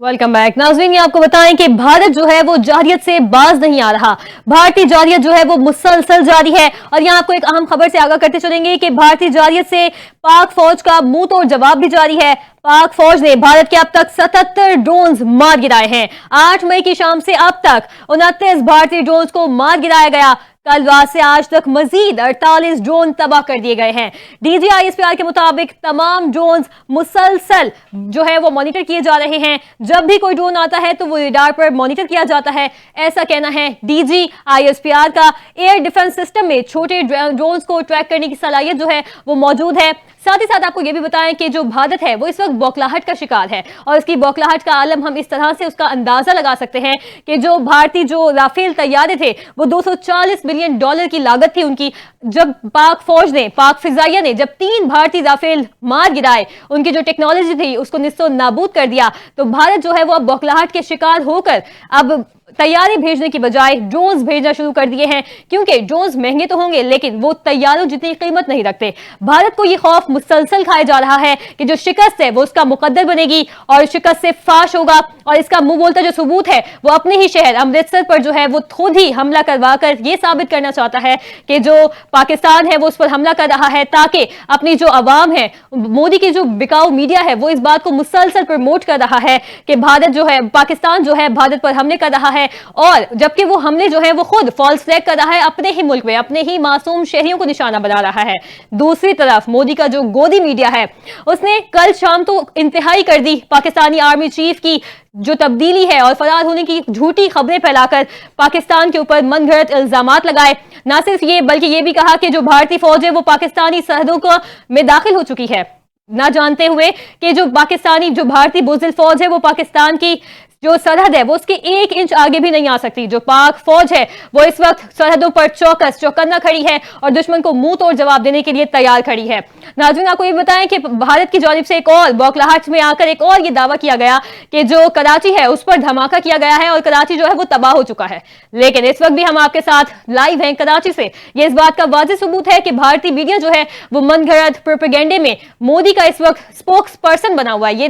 Welcome back नाज़रीन। ये आपको बताएं कि भारत जो है वो जारियत से बाज नहीं आ रहा। भारतीय जारियत जो है वो मुसलसल जारी है। और यहाँ आपको एक अहम खबर से आगाह करते चलेंगे कि भारतीय जारियत से पाक फौज का मुंह तोड़ जवाब भी जारी है। पाक फौज ने भारत के अब तक 77 ड्रोन्स मार गिराए हैं। 8 मई की शाम से अब तक 29 भारतीय ड्रोन्स को मार गिराया गया। कल रात से आज तक मजीद 48 ड्रोन तबाह कर दिए गए हैं। DGISPR के मुताबिक तमाम ड्रोन मुसलसल जो है वो मॉनिटर किए जा रहे हैं। जब भी कोई ड्रोन आता है तो वो रडार पर मॉनिटर किया जाता है, ऐसा कहना है DGISPR का। एयर डिफेंस सिस्टम में छोटे ड्रोन्स को ट्रैक करने की सलाहियत जो है वो मौजूद है। साथ ही साथ आपको ये भी बताएं कि जो भारत है वो इस वक्त बौखलाहट का शिकार है। और इसकी बौखलाहट का आलम हम इस तरह से उसका अंदाजा लगा सकते हैं कि जो भारतीय जो राफेल तैयारे थे वो $240 बिलियन की लागत थी उनकी। जब पाक फौज ने, पाक फिजाइया ने जब 3 भारतीय राफेल मार गिराए, उनकी जो टेक्नोलॉजी थी उसको निस्तो नाबूद कर दिया, तो भारत जो है वो अब बौखलाहट के शिकार होकर अब तैयारी भेजने की बजाय ड्रोन्स भेजना शुरू कर दिए हैं। क्योंकि ड्रोन्स महंगे तो होंगे लेकिन वो तैयारों जितनी कीमत नहीं रखते। भारत को ये खौफ मुसलसल खाया जा रहा है कि जो शिकस्त है वो उसका मुकद्दर बनेगी और शिकस्त से फाश होगा। और इसका मुंह बोलता जो सबूत है वो अपने ही शहर अमृतसर पर जो है वो खुद ही हमला करवा कर ये साबित करना चाहता है कि जो पाकिस्तान है वो उस पर हमला कर रहा है, ताकि अपनी जो अवाम है, मोदी की जो बिकाऊ मीडिया है वो इस बात को मुसलसल प्रमोट कर रहा है कि भारत जो है, पाकिस्तान जो है भारत पर हमले कर रहा है। और जबकि वो हमले जो है वो खुद फॉल्स फ्लैग कर रहा है अपने ही मुल्क में, अपने ही मासूम शहरियों को निशाना बना रहा है। दूसरी तरफ मोदी का जो गोदी मीडिया है उसने कल शाम तो इंतहाई कर दी पाकिस्तानी आर्मी चीफ की जो तब्दीली है और फरार होने की झूठी खबरें फैलाकर पाकिस्तान के ऊपर मनगढ़ंत इल्जामात लगाए। ना सिर्फ ये बल्कि ये भी कहा कि जो भारतीय फौज है वो पाकिस्तानी सरहदों को में दाखिल हो चुकी है, ना जानते हुए कि जो पाकिस्तानी जो भारतीय बुज़दिल फौज है वो पाकिस्तान की जो सरहद है वो उसके 1 इंच आगे भी नहीं आ सकती। जो पाक फौज है वो इस वक्त सरहदों पर चौकस चौकन्ना खड़ी है और दुश्मन को मुंह तोड़ जवाब देने के लिए तैयार खड़ी है। नाज़रीन आपको ये बताएं कि भारत की जानिब से एक और बौखलाहट में आकर एक और ये दावा किया गया कि जो कराची है उस पर धमाका किया गया है और कराची जो है वो तबाह हो चुका है। लेकिन इस वक्त भी हम आपके साथ लाइव हैं कराची से। ये इस बात का वाज़ेह सबूत है कि भारतीय मीडिया जो है वो मनगढ़ंत प्रोपेगेंडे में मोदी का इस वक्त स्पोक्स पर्सन बना हुआ है। ये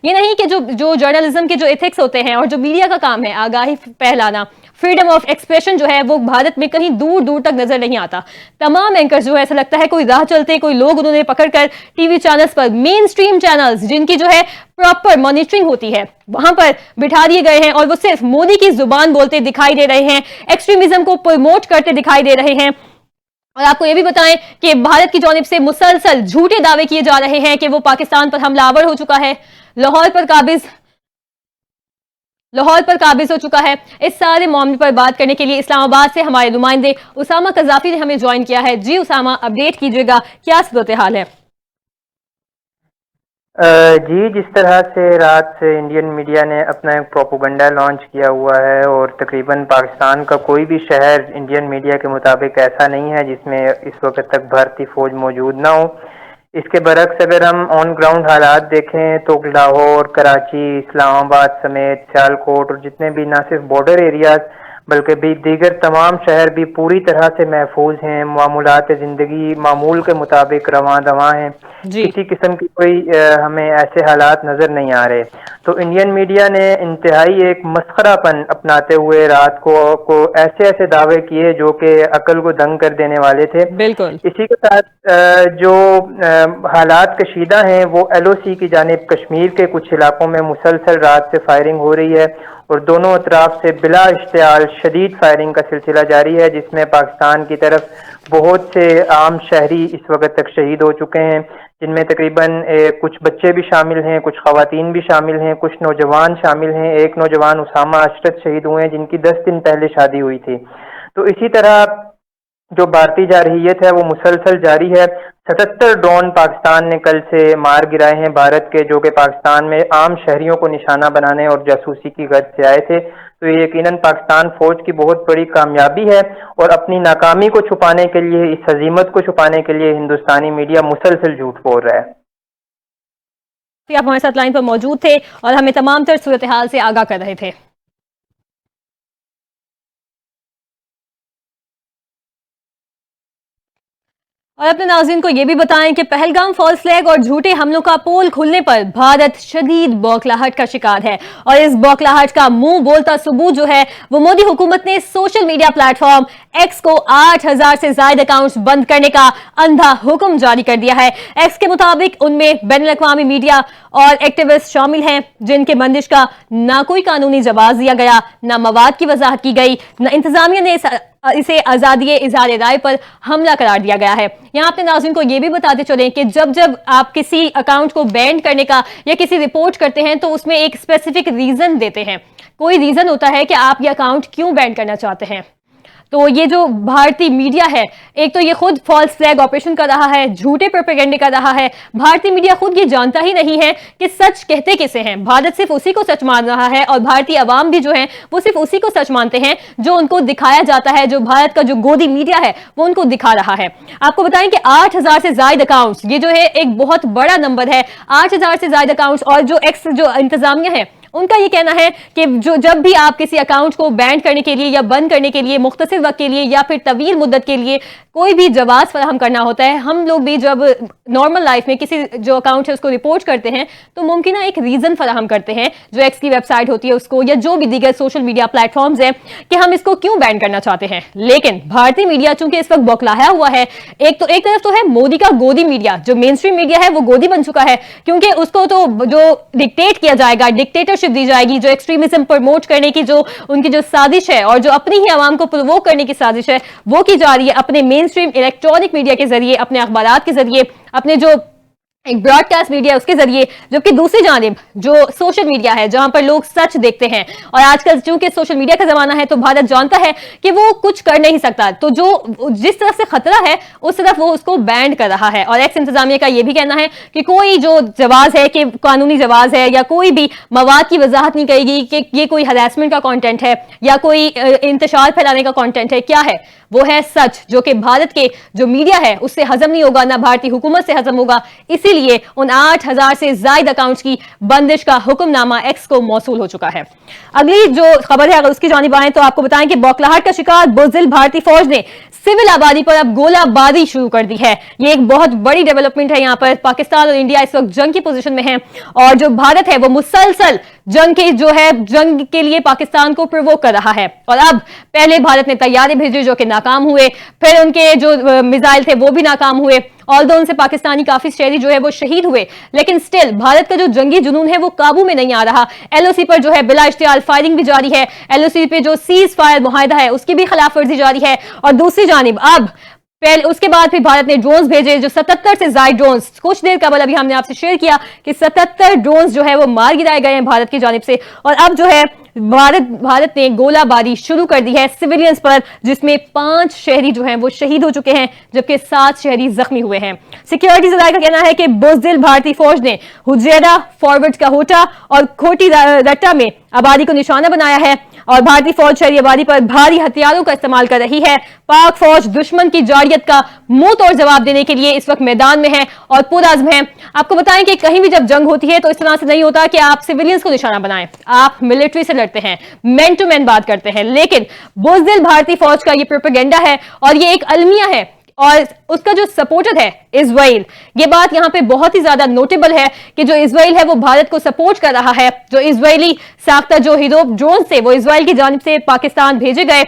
नहीं कि जो जर्नलिज्म के जो एथिक्स होते हैं और जो मीडिया का काम है आगाही फैलाना, फ्रीडम ऑफ एक्सप्रेशन जो है वो भारत में कहीं दूर दूर तक नजर नहीं आता। तमाम एंकर्स जो है ऐसा लगता है कोई राह चलते कोई लोग उन्होंने पकड़कर टीवी चैनल्स पर, मेन स्ट्रीम चैनल्स जिनकी जो है प्रॉपर मॉनिटरिंग होती है, वहां पर बिठा दिए गए हैं और वो सिर्फ मोदी की जुबान बोलते दिखाई दे रहे हैं, एक्सट्रीमिज्म को प्रमोट करते दिखाई दे रहे हैं। और आपको ये भी बताएं कि भारत की जानिब से मुसलसल झूठे दावे किए जा रहे हैं कि वो पाकिस्तान पर हमलावर हो चुका है, लाहौर पर काबिज हो चुका है। इस सारे मामले पर बात करने के लिए इस्लामाबाद से हमारे नुमाइंदे उसामा कज़ाफी ने हमें ज्वाइन किया है। जी उसामा, अपडेट कीजिएगा, क्या सूरत हाल है? जी, जिस तरह से रात से इंडियन मीडिया ने अपना एक प्रोपोगंडा लॉन्च किया हुआ है और तकरीबन पाकिस्तान का कोई भी शहर इंडियन मीडिया के मुताबिक ऐसा नहीं है जिसमें इस वक्त तक भारतीय फौज मौजूद ना हो। इसके बरक्स अगर हम ऑन ग्राउंड हालात देखें तो लाहौर, कराची, इस्लामाबाद समेत सियालकोट और जितने भी ना सिर्फ बॉर्डर एरियाज बल्कि भी दीगर तमाम शहर भी पूरी तरह से महफूज हैं। मामूलात ज़िंदगी मामूल के मुताबिक रवां दवां हैं। किसी किस्म की कोई हमें ऐसे हालात नज़र नहीं आ रहे। तो इंडियन मीडिया ने इंतहाई एक मस्खरापन अपनाते हुए रात को ऐसे दावे किए जो कि अकल को दंग कर देने वाले थे। बिल्कुल। इसी के साथ जो हालात कशीदा हैं वो LOC की जानिब कश्मीर के कुछ इलाकों में मुसलसल रात से फायरिंग हो रही है और दोनों अतराफ से बिला इश्तियाल शदीद फायरिंग का सिलसिला जारी है, जिसमें पाकिस्तान की तरफ बहुत से आम शहरी इस वक्त तक शहीद हो चुके हैं, जिनमें तकरीबन कुछ बच्चे भी शामिल हैं, कुछ खवातीन भी शामिल हैं, कुछ नौजवान शामिल हैं। एक नौजवान उसामा अशरत शहीद हुए हैं जिनकी 10 दिन पहले शादी हुई थी। तो इसी तरह जो भारतीय जारहियत है वो मुसलसल जारी है। 77 ड्रोन पाकिस्तान ने कल से मार गिराए हैं भारत के, जो कि पाकिस्तान में आम शहरियों को निशाना बनाने और जासूसी की गर्ज से आए थे। तो ये यकीनन पाकिस्तान फौज की बहुत बड़ी कामयाबी है और अपनी नाकामी को छुपाने के लिए, इस हजीमत को छुपाने के लिए हिंदुस्तानी मीडिया मुसलसल झूठ बोल रहा है। आप हमारे साथ लाइन पर मौजूद थे और हमें तमाम तर सूरत हाल से आगाह कर रहे थे। और अपने नाज़रीन को ये भी बताएं कि पहलगाम फॉल्स फ्लैग और झूठे हमलों का पोल खुलने पर भारत शदीद बौखलाहट का शिकार है। और इस बौखलाहट का मुंह बोलता सबूत जो है वो मोदी हुकूमत ने सोशल मीडिया प्लेटफॉर्म एक्स को 8000 से ज्यादा अकाउंट्स बंद करने का अंधा हुक्म जारी कर दिया है। एक्स के मुताबिक उनमें बैनुल-अक़वामी मीडिया और एक्टिविस्ट शामिल हैं जिनके बंदिश का ना कोई कानूनी जवाब दिया गया, ना मवाद की वजाहत की गई, न इंतजामिया ने इसे आजादी इजहार राय पर हमला करार दिया गया है। यहाँ अपने नाज़रीन को ये भी बताते चलें कि जब जब आप किसी अकाउंट को बैन करने का या किसी रिपोर्ट करते हैं तो उसमें एक स्पेसिफिक रीजन देते हैं, कोई रीजन होता है कि आप ये अकाउंट क्यों बैन करना चाहते हैं। तो ये जो भारतीय मीडिया है, एक तो ये खुद फॉल्स फ्लैग ऑपरेशन कर रहा है, झूठे प्रोपेगेंडे कर रहा है। भारतीय मीडिया खुद ये जानता ही नहीं है कि सच कहते किसे हैं। भारत सिर्फ उसी को सच मान रहा है और भारतीय अवाम भी जो है वो सिर्फ उसी को सच मानते हैं जो उनको दिखाया जाता है, जो भारत का जो गोदी मीडिया है वो उनको दिखा रहा है। आपको बताएं कि 8000 से ज्यादा अकाउंट्स, ये जो है एक बहुत बड़ा नंबर है। 8000 से ज्यादा अकाउंट्स और जो एक्स जो इंतजामिया है उनका ये कहना है कि जो जब भी आप किसी अकाउंट को बैन करने के लिए या बंद करने के लिए मुख्तसर वक्त के लिए या फिर तवील मुद्दत के लिए कोई भी जवाब फराहम करना होता है, हम लोग भी जब नॉर्मल लाइफ में किसी जो अकाउंट है उसको रिपोर्ट करते हैं तो मुमकिन एक रीजन फराहम करते हैं, जो एक्स की वेबसाइट होती है उसको या जो भी दीगर सोशल मीडिया प्लेटफॉर्म्स हैं, कि हम इसको क्यों बैन करना चाहते हैं। लेकिन भारतीय मीडिया चूंकि इस वक्त बौखलाया हुआ है, एक तरफ तो है मोदी का गोदी मीडिया, जो मेन स्ट्रीम मीडिया है वो गोदी बन चुका है, क्योंकि उसको तो जो डिक्टेट किया जाएगा, डिक्टेटरशिप दी जाएगी, जो एक्सट्रीमिज्म प्रमोट करने की जो उनकी जो साजिश है और जो अपनी ही आवाम को प्रोवोक करने की साजिश है वो की जा रही है अपने मेन स्ट्रीम इलेक्ट्रॉनिक मीडिया के जरिए, अपने अखबारात के जरिए, अपने जो एक ब्रॉडकास्ट मीडिया उसके जरिए। जबकि दूसरी जानिब जो सोशल मीडिया है जहां पर लोग सच देखते हैं, और आजकल चूंकि सोशल मीडिया का जमाना है तो भारत जानता है कि वो कुछ कर नहीं सकता, तो जो जिस तरफ से खतरा है उस तरफ वो उसको बैन कर रहा है। और एक्स इंतजामिया का ये भी कहना है कि कोई जो जवाब है कि कानूनी जवाब है या कोई भी मवाद की वजाहत नहीं करेगी कि ये कोई हरासमेंट का कॉन्टेंट है या कोई इंतशार फैलाने का कॉन्टेंट है। क्या है वो है सच, जो कि भारत के जो मीडिया है उससे हजम नहीं होगा, ना भारतीय हुकूमत से हजम होगा। इसीलिए उन 8000 से ज्यादा अकाउंट्स की बंदिश का हुक्मनामा एक्स को मौसूल हो चुका है। अगली जो खबर है अगर उसकी जानिब आए तो आपको बताएं कि बौखलाहट का शिकार बुज़दिल भारतीय फौज ने सिविल आबादी पर अब गोलाबारी शुरू कर दी है। ये एक बहुत बड़ी डेवलपमेंट है। यहाँ पर पाकिस्तान और इंडिया इस वक्त जंग की पोजीशन में है और जो भारत है वो मुसलसल जंग के लिए पाकिस्तान को प्रोवोक कर रहा है। और अब पहले भारत ने तैयारे भेजे जो कि नाकाम हुए, फिर उनके जो मिसाइल थे वो भी नाकाम हुए, ऑल्दो उनसे पाकिस्तानी काफी शहरी जो है वो शहीद हुए, लेकिन स्टिल भारत का जो जंगी जुनून है वो काबू में नहीं आ रहा। एलओसी पर जो है बिला इश्तियाल फायरिंग भी जारी है, एलओसी पे जो सीज फायर मुआहदा है उसकी भी खिलाफ वर्जी जारी है। और दूसरी जानिब अब पहले उसके बाद फिर भारत ने ड्रोन्स भेजे, जो 77 से ज्यादा ड्रोन्स, कुछ देर कबल अभी हमने आपसे शेयर किया कि 77 ड्रोन्स जो है वो मार गिराए गए हैं भारत की जानिब से। और अब जो है भारत ने गोलाबारी शुरू कर दी है सिविलियंस पर, जिसमें 5 शहरी जो हैं वो शहीद हो चुके हैं जबकि 7 शहरी जख्मी हुए हैं। सिक्योरिटी इदारे का कहना है कि बुज़दिल भारतीय फौज ने हुजैरा, फॉरवर्ड का होटा और खोटी रट्टा में आबादी को निशाना बनाया है और भारतीय फौज शहरी आबादी पर भारी हथियारों का इस्तेमाल कर रही है। पाक फौज दुश्मन की जारियत का मुंह तोड़ जवाब देने के लिए इस वक्त मैदान में है और पुरअज़्म है। आपको बताएं कि कहीं भी जब जंग होती है तो इस तरह से नहीं होता कि आप सिविलियंस को निशाना बनाएं, आप मिलिट्री से लड़ते हैं, मैन टू मैन बात करते हैं। लेकिन बुज़दिल भारतीय फौज का ये प्रोपेगेंडा है और ये एक अलमिया है और उसका जो सपोर्टर है इजराइल, ये बात यहां पे बहुत ही ज्यादा नोटेबल है कि जो इजराइल है वो भारत को सपोर्ट कर रहा है। जो इजरायली साख्ता जो हीरो ड्रोन थे वो इजराइल की जानिब से पाकिस्तान भेजे गए,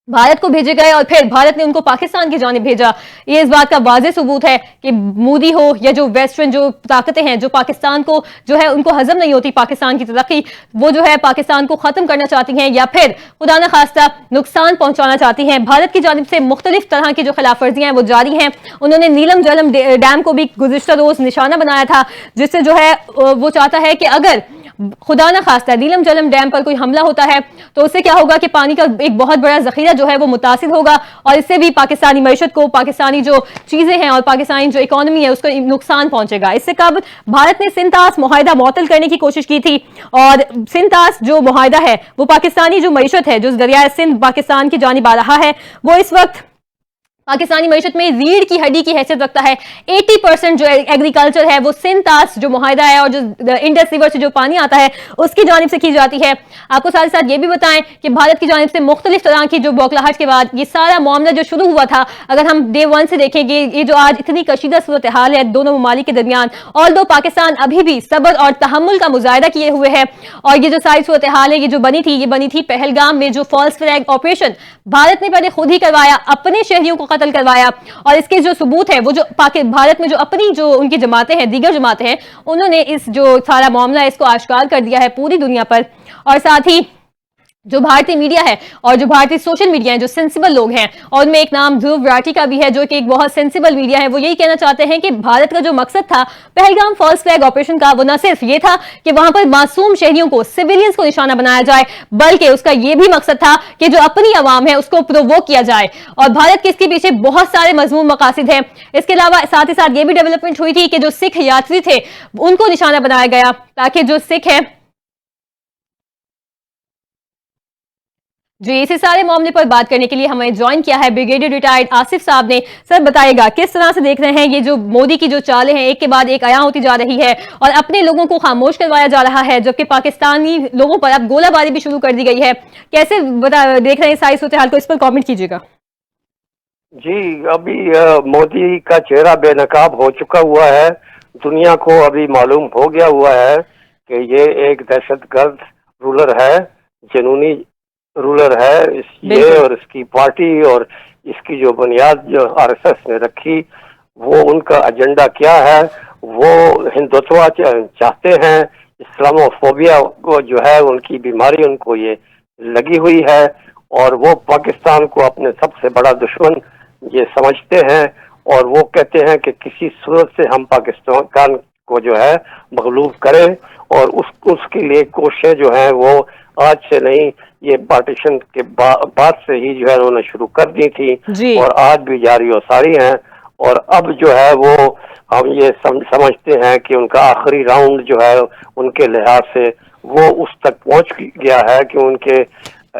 भारत को भेजे गए और फिर भारत ने उनको पाकिस्तान की जानिब भेजा। ये इस बात का वाज़ेह सबूत है कि मोदी हो या जो वेस्टर्न जो ताकतें हैं जो पाकिस्तान को जो है उनको हजम नहीं होती पाकिस्तान की तरक्की, वो जो है पाकिस्तान को खत्म करना चाहती हैं या फिर खुदा न खास्ता नुकसान पहुंचाना चाहती हैं। भारत की जानिब से मुख्तलिफ तरह की जो खिलाफ वर्जियां हैं वो जारी हैं। उन्होंने नीलम जलम डैम को भी गुज़िश्ता रोज निशाना बनाया था, जिससे जो है वो चाहता है कि अगर खुदा न खास्ता नीलम जलम डैम पर कोई हमला होता है तो उससे क्या होगा कि पानी का एक बहुत बड़ा जखीरा जो है वो मुतासिर होगा और इससे भी पाकिस्तानी मईशत को, पाकिस्तानी जो चीजें हैं और पाकिस्तानी जो इकोनॉमी है उसको नुकसान पहुंचेगा। इससे कब भारत ने सिंतास मुआहिदा मुअत्तल करने की कोशिश की थी और सिंतास जो मुआहिदा है वो पाकिस्तानी जो मईशत है, जो दरियाए सिंध पाकिस्तान की जानिब आ रहा है, वो इस वक्त पाकिस्तानी मईशत में रीढ़ की हड्डी की हैसियत रखता है। 80% जो एग्रीकल्चर है वो सिंध तास जो मुआहिदा है और जो इंडस रिवर से जो पानी आता है उसकी जानिब से की जाती है। आपको साथ ही साथ ये भी बताएं कि भारत की जानिब से मुख्तलिफ तरह की जो बौखलाहट के बाद ये सारा मामला जो शुरू हुआ था, अगर हम डे 1 से देखेंगे, ये जो आज इतनी कशीदा सूरत हाल है दोनों ममालिक के दरमियान, ऑल्दो पाकिस्तान अभी भी सब्र और तहम्मुल का मुजाहिदा किए हुए है, और ये जो सारी सूरत हाल है ये जो बनी थी पहलगाम में जो फॉल्स फ्लैग ऑपरेशन भारत ने पहले खुद ही करवाया, अपने शहरियों को कत्ल करवाया, और इसके जो सबूत है वो जो भारत में जो अपनी जो उनकी जमातें हैं, दीगर जमातें हैं, उन्होंने इस जो सारा मामला है इसको आश्कार कर दिया है पूरी दुनिया पर। और साथ ही जो भारतीय मीडिया है और जो भारतीय सोशल मीडिया है, जो सेंसिबल लोग हैं, और उनमें एक नाम ध्रुव राठी का भी है जो कि एक बहुत सेंसिबल मीडिया है, वो यही कहना चाहते हैं कि भारत का जो मकसद था पहलगाम फॉल्स फ्लैग ऑपरेशन का, वो न सिर्फ ये था कि वहां पर मासूम शहरियों को, सिविलियंस को निशाना बनाया जाए, बल्कि उसका ये भी मकसद था कि जो अपनी आवाम है उसको प्रोवोक किया जाए। और भारत के इसके पीछे बहुत सारे मजमूम मकासद हैं। इसके अलावा साथ ही साथ ये भी डेवलपमेंट हुई थी कि जो सिख यात्री थे उनको निशाना बनाया गया, ताकि जो सिख है जी। इसी सारे मामले पर बात करने के लिए हमें ज्वाइन किया है ब्रिगेडियर रिटायर्ड आसिफ साहब ने। सर बताइएगा किस तरह से देख रहे हैं ये जो मोदी की जो चालें हैं एक के बाद एक आया होती जा रही है और अपने लोगों को खामोश करवाया जा रहा है, जबकि पाकिस्तानी लोगों पर अब गोलाबारी भी शुरू कर दी गई है। कैसे देख रहे हैं सारी सूरत हाल को, इस पर कॉमेंट कीजिएगा। जी, अभी मोदी का चेहरा बेनकाब हो चुका हुआ है, दुनिया को अभी मालूम हो गया हुआ है कि ये एक दहशतगर्द रूलर है, जुनूनी रूलर है। ये और इसकी पार्टी और इसकी जो बुनियाद जो आरएसएस ने रखी, वो उनका एजेंडा क्या है, वो हिंदुत्व चाहते हैं, इस्लामोफोबिया को जो है उनकी बीमारी उनको ये लगी हुई है, और वो पाकिस्तान को अपने सबसे बड़ा दुश्मन ये समझते हैं, और वो कहते हैं कि किसी सूरत से हम पाकिस्तान को जो है मगलूब करें, और उसके लिए कोशिशें जो हैं वो आज से नहीं, ये पार्टीशन के बाद से ही जो है उन्होंने शुरू कर दी थी और आज भी जारी और सारी हैं। और अब जो है वो हम ये समझते हैं कि उनका आखिरी राउंड जो है उनके लिहाज से वो उस तक पहुंच गया है कि उनके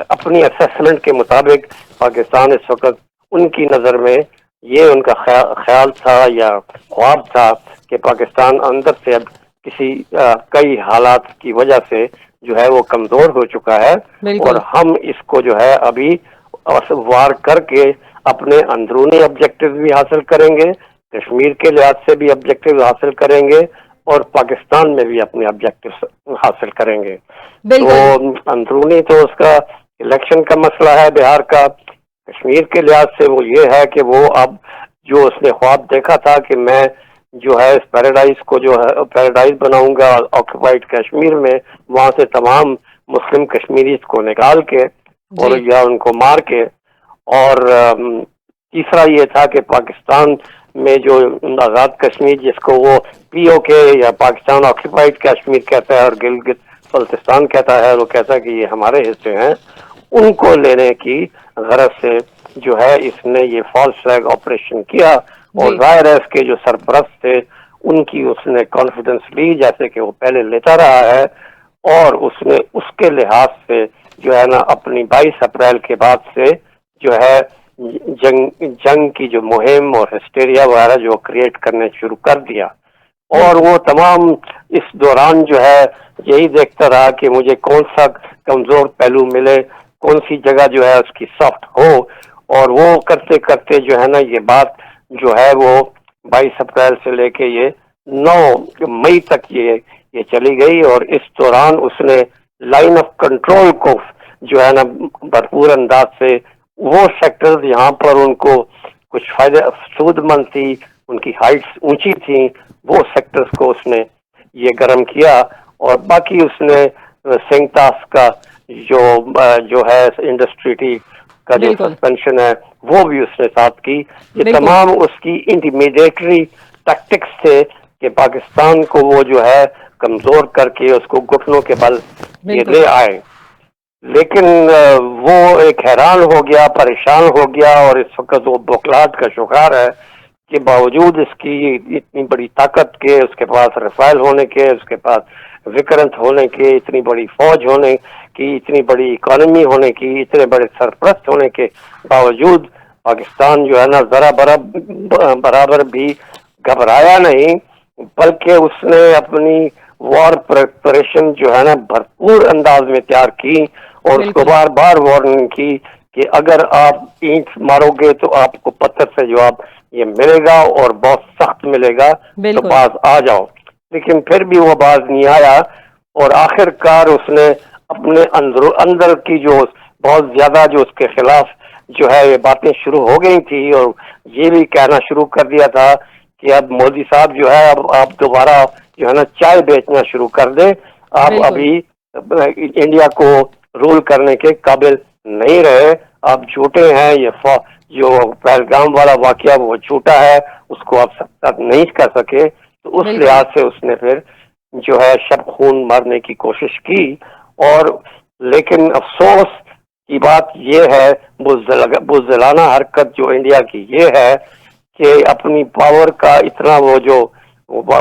अपनी असेसमेंट के मुताबिक पाकिस्तान इस वक्त उनकी नज़र में ये उनका ख्याल था या ख्वाब था कि पाकिस्तान अंदर से अब किसी कई हालात की वजह से जो है वो कमजोर हो चुका है, और हम इसको जो है अभी वार करके अपने अंदरूनी ऑब्जेक्टिव भी हासिल करेंगे, कश्मीर के लिहाज से भी ऑब्जेक्टिव हासिल करेंगे, और पाकिस्तान में भी अपने ऑब्जेक्टिव हासिल करेंगे। तो अंदरूनी तो उसका इलेक्शन का मसला है बिहार का, कश्मीर के लिहाज से वो ये है कि वो अब जो उसने ख्वाब देखा था कि मैं जो है इस पैराडाइज को जो है पैराडाइज बनाऊंगा ऑक्युपाइड कश्मीर में, वहां से तमाम मुस्लिम कश्मीरी को निकाल के और या उनको मार के, और तीसरा ये था कि पाकिस्तान में जो आज़ाद कश्मीर जिसको वो पीओके या पाकिस्तान ऑक्युपाइड कश्मीर कहता है और गिलगित बल्तिस्तान कहता है, वो कहता है कि ये हमारे हिस्से हैं, उनको लेने की गरज से जो है इसने ये फॉल्स फ्लैग ऑपरेशन किया। और जाहिर है इसके जो सरपरस्त थे उनकी उसने कॉन्फिडेंस ली जैसे कि वो पहले लेता रहा है, और उसने उसके लिहाज से जो है ना अपनी 22 अप्रैल के बाद से जो है जंग की जो मुहिम और हिस्टेरिया वगैरह जो क्रिएट करने शुरू कर दिया। और वो तमाम इस दौरान जो है यही देखता रहा कि मुझे कौन सा कमजोर पहलू मिले, कौन सी जगह जो है उसकी सॉफ्ट हो, और वो करते करते जो है ना ये बात जो है वो 22 अप्रैल से लेके ये 9 मई तक ये चली गई, और इस दौरान उसने लाइन ऑफ कंट्रोल को जो है ना भरपूर अंदाज से वो सेक्टर्स यहाँ पर उनको कुछ फायदे सूदमंद थी, उनकी हाइट्स ऊंची थी, वो सेक्टर्स को उसने ये गर्म किया, और बाकी उसने सिंगतास का जो है इंडस्ट्री का जो सस्पेंशन है वो भी उसने साथ की। ये तमाम उसकी इंटिमिडेटरी टैक्टिक्स थे कि पाकिस्तान को वो जो है कमजोर करके उसको घुटनों के बल ये ले आए। लेकिन वो एक हैरान हो गया, परेशान हो गया, और इस वक्त वो बौखलाहट का शिकार है कि बावजूद इसकी इतनी बड़ी ताकत के, उसके पास रसायल होने के, उसके पास विक्रांत होने के, इतनी बड़ी फौज होने की, इतनी बड़ी इकोनॉमी होने की, इतने बड़े सरपरस्त होने के बावजूद پاکستان جو ہے نا ذرا برابر بھی گھبرایا نہیں، بلکہ اس نے اپنی وار پریپریشن جو ہے نا بھرپور انداز میں تیار کی، اور اس کو بار بار وارننگ کی کہ اگر آپ اینٹ مارو گے تو آپ کو پتھر سے جواب یہ ملے گا اور بہت سخت ملے گا، تو باز آ جاؤ۔ لیکن پھر بھی وہ باز نہیں آیا، اور آخر کار اس نے اپنے اندر کی جو بہت زیادہ جو اس کے خلاف جو ہے یہ باتیں شروع ہو گئی تھی، اور یہ بھی کہنا شروع کر دیا تھا کہ اب مودی صاحب جو ہے اب آپ دوبارہ جو ہے نا چائے بیچنا شروع کر دیں، آپ ابھی انڈیا کو رول کرنے کے قابل نہیں رہے، آپ جھوٹے ہیں، یہ جو پہلگام والا واقعہ وہ جھوٹا ہے، اس کو آپ سب نہیں کر سکے، تو اس لحاظ سے اس نے پھر جو ہے شب خون مارنے کی کوشش کی۔ اور لیکن افسوس کی بات یہ ہے، بزدلانہ حرکت جو انڈیا کی یہ ہے کہ اپنی پاور کا اتنا وہ جو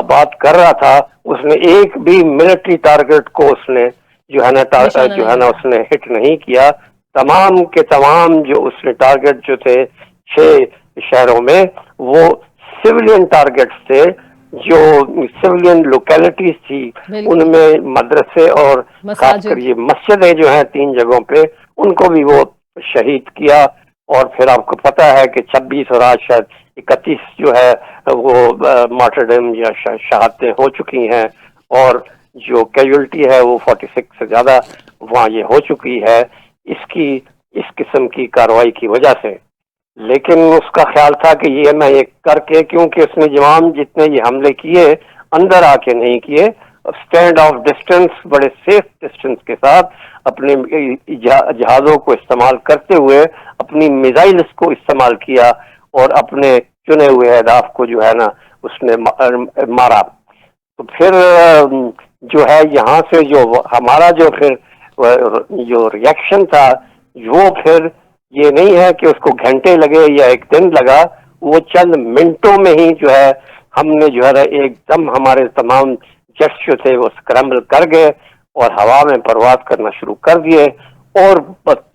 بات کر رہا تھا، اس نے ایک بھی ملٹری ٹارگٹ کو اس نے جو ہے نا اس نے ہٹ نہیں کیا۔ تمام کے تمام جو اس نے ٹارگٹ جو تھے 6 شہروں میں، وہ سویلین ٹارگٹس تھے، جو سویلین لوکیلٹیز تھی، ان میں مدرسے اور خاص کر یہ مسجدیں جو ہیں 3 جگہوں پہ، ان کو بھی وہ شہید کیا۔ اور پھر آپ کو پتا ہے کہ 26 اور آج شاید 31 جو ہے وہ مارٹرڈم یا شہادتیں ہو چکی ہیں، اور جو کیجولٹی ہے وہ 46 سے زیادہ وہاں یہ ہو چکی ہے اس قسم کی کارروائی کی وجہ سے۔ لیکن اس کا خیال تھا کہ یہ میں یہ کر کے، کیونکہ اس نے جتنے یہ حملے کیے اندر آ کے نہیں کیے، اسٹینڈ آف ڈسٹینس، بڑے سیف ڈسٹینس کے ساتھ اپنے جہازوں کو استعمال کرتے ہوئے اپنی میزائلز کو استعمال کیا، اور اپنے چنے ہوئے اہداف کو جو ہے نا اس نے مارا۔ تو پھر جو ہے یہاں سے جو ہمارا جو پھر جو ریئیکشن تھا، وہ پھر یہ نہیں ہے کہ اس کو گھنٹے لگے یا 1 دن لگا، وہ چند منٹوں میں ہی جو ہے ہم نے جو ہے ایک دم ہمارے تمام جیٹس جو تھے وہ اسکرمبل کر گئے اور ہوا میں پرواز کرنا شروع کر دیے، اور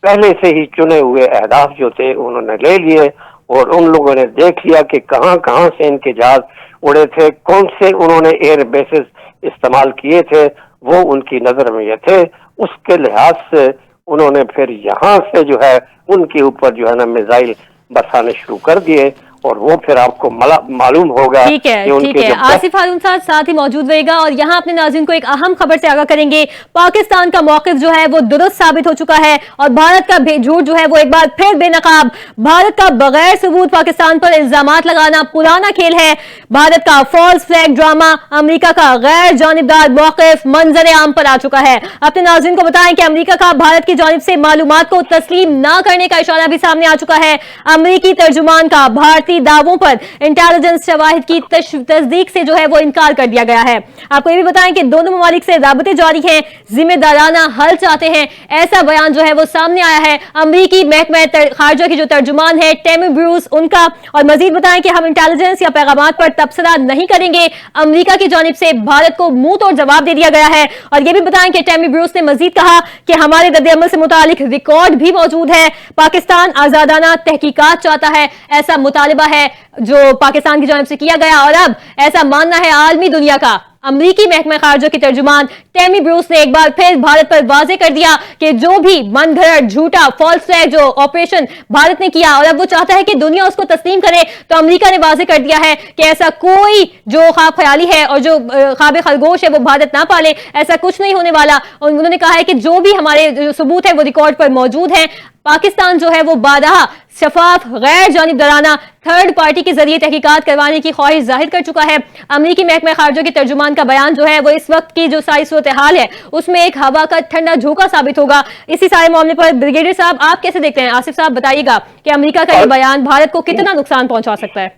پہلے سے ہی چنے ہوئے اہداف جو تھے انہوں نے لے لیے، اور ان لوگوں نے دیکھ لیا کہ کہاں کہاں سے ان کے جہاز اڑے تھے، کون سے انہوں نے ایئر بیسز استعمال کیے تھے، وہ ان کی نظر میں یہ تھے۔ اس کے لحاظ سے انہوں نے پھر یہاں سے جو ہے ان کے اوپر جو ہے نا میزائل برسانے شروع کر دیے، اور وہ پھر آپ کو معلوم ہوگا۔ ٹھیک ہے آصف ہارون صاحب ساتھ ہی موجود رہے گا، اور یہاں اپنے ناظرین کو ایک اہم خبر سے آگاہ کریں گے۔ پاکستان کا موقف جو ہے وہ درست ثابت ہو چکا ہے، اور بھارت کا جھوٹ جو ہے وہ ایک بار پھر بے نقاب۔ بھارت کا بغیر ثبوت پاکستان پر الزامات لگانا پرانا کھیل ہے۔ بھارت کا فالس فلیگ ڈرامہ، امریکہ کا غیر جانبدار موقف منظر عام پر آ چکا ہے۔ اپنے ناظرین کو بتائیں کہ امریکہ کا بھارت کی جانب سے معلومات کو تسلیم نہ کرنے کا اشارہ بھی سامنے آ چکا ہے۔ امریکی ترجمان کا بھارتی دعووں پر انٹیلیجنس شواہد کی تصدیق سے جو ہے وہ انکار کر دیا گیا ہے۔ آپ کو یہ بھی بتائیں کہ دونوں ممالک سے رابطے جاری ہیں، ذمہ دارانہ حل چاہتے ہیں، ایسا بیان جو ہے وہ سامنے آیا ہے امریکی محکمہ خارجہ کی جو ترجمان ہے ٹیمی بروس ان کا۔ اور مزید بتائیں کہ ہم انٹیلیجنس یا پیغامات پر تبصرہ نہیں کریں گے، امریکہ کی جانب سے بھارت کو منہ توڑ جواب دے دیا گیا ہے۔ اور یہ بھی بتائیں کہ ٹیمی بروس نے مزید کہا کہ ہمارے رد عمل سے متعلق ریکارڈ بھی موجود ہے، پاکستان آزادانہ تحقیقات چاہتا ہے، ایسا مطالبہ ہے جو پاکستان کی جانب سے کیا گیا، اور اب ایسا ماننا ہے عالمی دنیا کا۔ امریکی محکمہ خارجہ کی ترجمان ٹیمی بروس نے ایک بار پھر بھارت پر واضح کر دیا کہ جو بھی من گھڑت جھوٹا فالس فلیگ جو آپریشن بھارت نے کیا، اور اب وہ چاہتا ہے کہ دنیا اس کو تسلیم کرے، تو امریکہ نے واضح کر دیا ہے کہ ایسا کوئی جو خواب خیالی ہے اور جو خواب خرگوش ہے وہ بھارت نہ پالے، ایسا کچھ نہیں ہونے والا۔ اور انہوں نے کہا ہے کہ جو بھی ہمارے ثبوت ہے وہ ریکارڈ پر موجود ہیں۔ پاکستان جو ہے وہ بارہا شفاف غیر جانبدارانہ تھرڈ پارٹی کے ذریعے تحقیقات کروانے کی خواہش ظاہر کر چکا ہے۔ امریکی محکمہ خارجہ کے ترجمان کا بیان جو ہے وہ اس وقت کی جو ساری صورتحال ہے اس میں ایک ہوا کا ٹھنڈا جھونکا ثابت ہوگا۔ اسی سارے معاملے پر بریگیڈیئر صاحب آپ کیسے دیکھتے ہیں؟ آصف صاحب بتائیے گا کہ امریکہ کا یہ بیان بھارت کو کتنا نقصان پہنچا سکتا ہے؟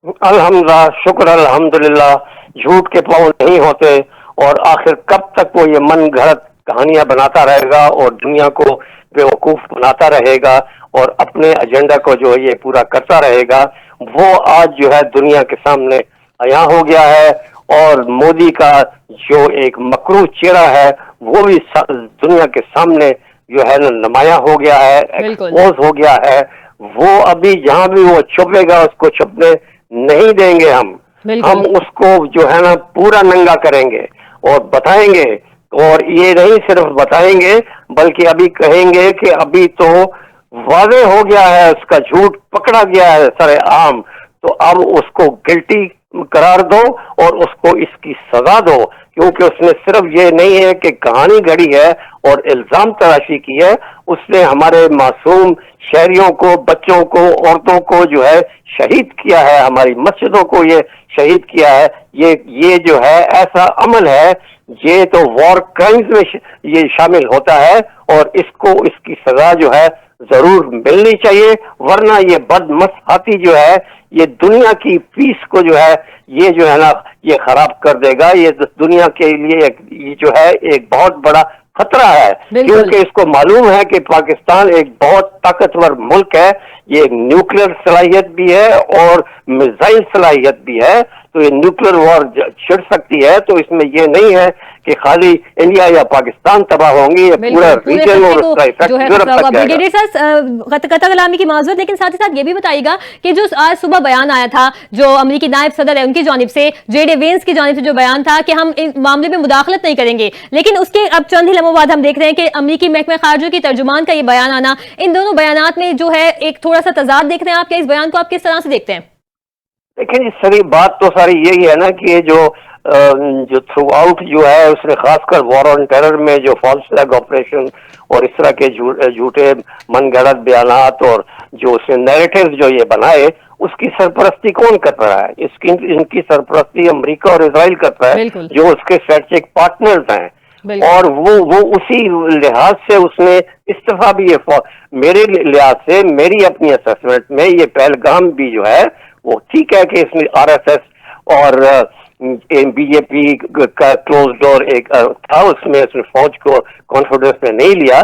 الحمدللہ، شکر الحمدللہ، جھوٹ کے پاؤں نہیں ہوتے، اور آخر کب تک وہ یہ من گھڑت کہانیاں بناتا رہے گا اور دنیا کو بیوقوف بناتا رہے گا اور اپنے ایجنڈا کو جو یہ پورا کرتا رہے گا، وہ آج جو ہے دنیا کے سامنے عیاں ہو گیا ہے، اور مودی کا جو ایک مکروہ چہرہ ہے وہ بھی دنیا کے سامنے جو ہے نمایاں ہو گیا ہے، ایکسپوز ہو گیا ہے۔ وہ ابھی جہاں بھی وہ چھپے گا اس کو چھپنے نہیں دیں گے ہم اس کو جو ہے نا پورا ننگا کریں گے اور بتائیں گے. اور یہ نہیں صرف بتائیں گے بلکہ ابھی کہیں گے کہ ابھی تو واضح ہو گیا ہے, اس کا جھوٹ پکڑا گیا ہے سر عام, تو اب اس کو گلٹی قرار دو اور اس کو اس کی سزا دو, کیونکہ اس نے صرف یہ نہیں ہے کہ کہانی گھڑی ہے اور الزام تراشی کی ہے, اس نے ہمارے معصوم شہریوں کو, بچوں کو, عورتوں کو جو ہے شہید کیا ہے, ہماری مسجدوں کو یہ شہید کیا ہے. یہ جو ہے ایسا عمل ہے, یہ تو وار کرائمز میں یہ شامل ہوتا ہے اور اس کو اس کی سزا جو ہے ضرور ملنی چاہیے, ورنہ یہ بدمسحاتی جو ہے یہ دنیا کی پیس کو جو ہے یہ جو ہے نا یہ خراب کر دے گا. یہ دنیا کے لیے یہ جو ہے ایک بہت بڑا خطرہ ہے, کیونکہ اس کو معلوم ہے کہ پاکستان ایک بہت طاقتور ملک ہے, یہ نیوکلیر صلاحیت بھی ہے اور میزائل صلاحیت بھی ہے, تو یہ نیوکلیر وار چھڑ سکتی ہے. تو اس میں یہ نہیں ہے کہ خالی انڈیا یا پاکستان تباہ ہوں گے, یہ پورا ریجن اور اس کا ایفیکٹ یورپ تک جائے گا. قطع کلامی کی معذرت, لیکن ساتھ ہی ساتھ یہ بھی بتائیے گا کہ جو آج صبح بیان آیا تھا جو امریکی نائب صدر ہے ان کی جانب سے, جے ڈے وینس کی جانب سے جو بیان تھا کہ ہم اس معاملے میں مداخلت نہیں کریں گے, لیکن اس کے اب چند ہی لمحوں بعد ہم دیکھ رہے ہیں کہ امریکی محکمہ خارجہ کی ترجمان کا یہ بیان آنا, ان دونوں بیانات میں جو ہے ایک تھوڑا سا تضاد دیکھ رہے ہیں آپ, کیا اس بیان کو آپ کس طرح سے دیکھتے ہیں؟ دیکھیں ساری بات تو ساری یہی ہے نا کہ جو تھرو آؤٹ جو ہے اس نے خاص کر وار آن ٹیرر میں جو فالس فلیگ آپریشن اور اس طرح کے جھوٹے من گھڑت بیانات اور جو اس نے نیریٹیو جو یہ بنائے, اس کی سرپرستی کون کر رہا ہے؟ ان کی سرپرستی امریکہ اور اسرائیل کرتا ہے جو اس کے اسٹریٹجک پارٹنرز ہیں, اور وہ اسی لحاظ سے اس نے استعفیٰ بھی, میرے لحاظ سے میری اپنی اسسمنٹ میں یہ پہلگام بھی جو ہے وہ ٹھیک ہے کہ اس میں آر ایس ایس اور بی جے پی کا کلوز ڈور ایک تھا, اس میں فوج کو کانفیڈنس میں نہیں لیا,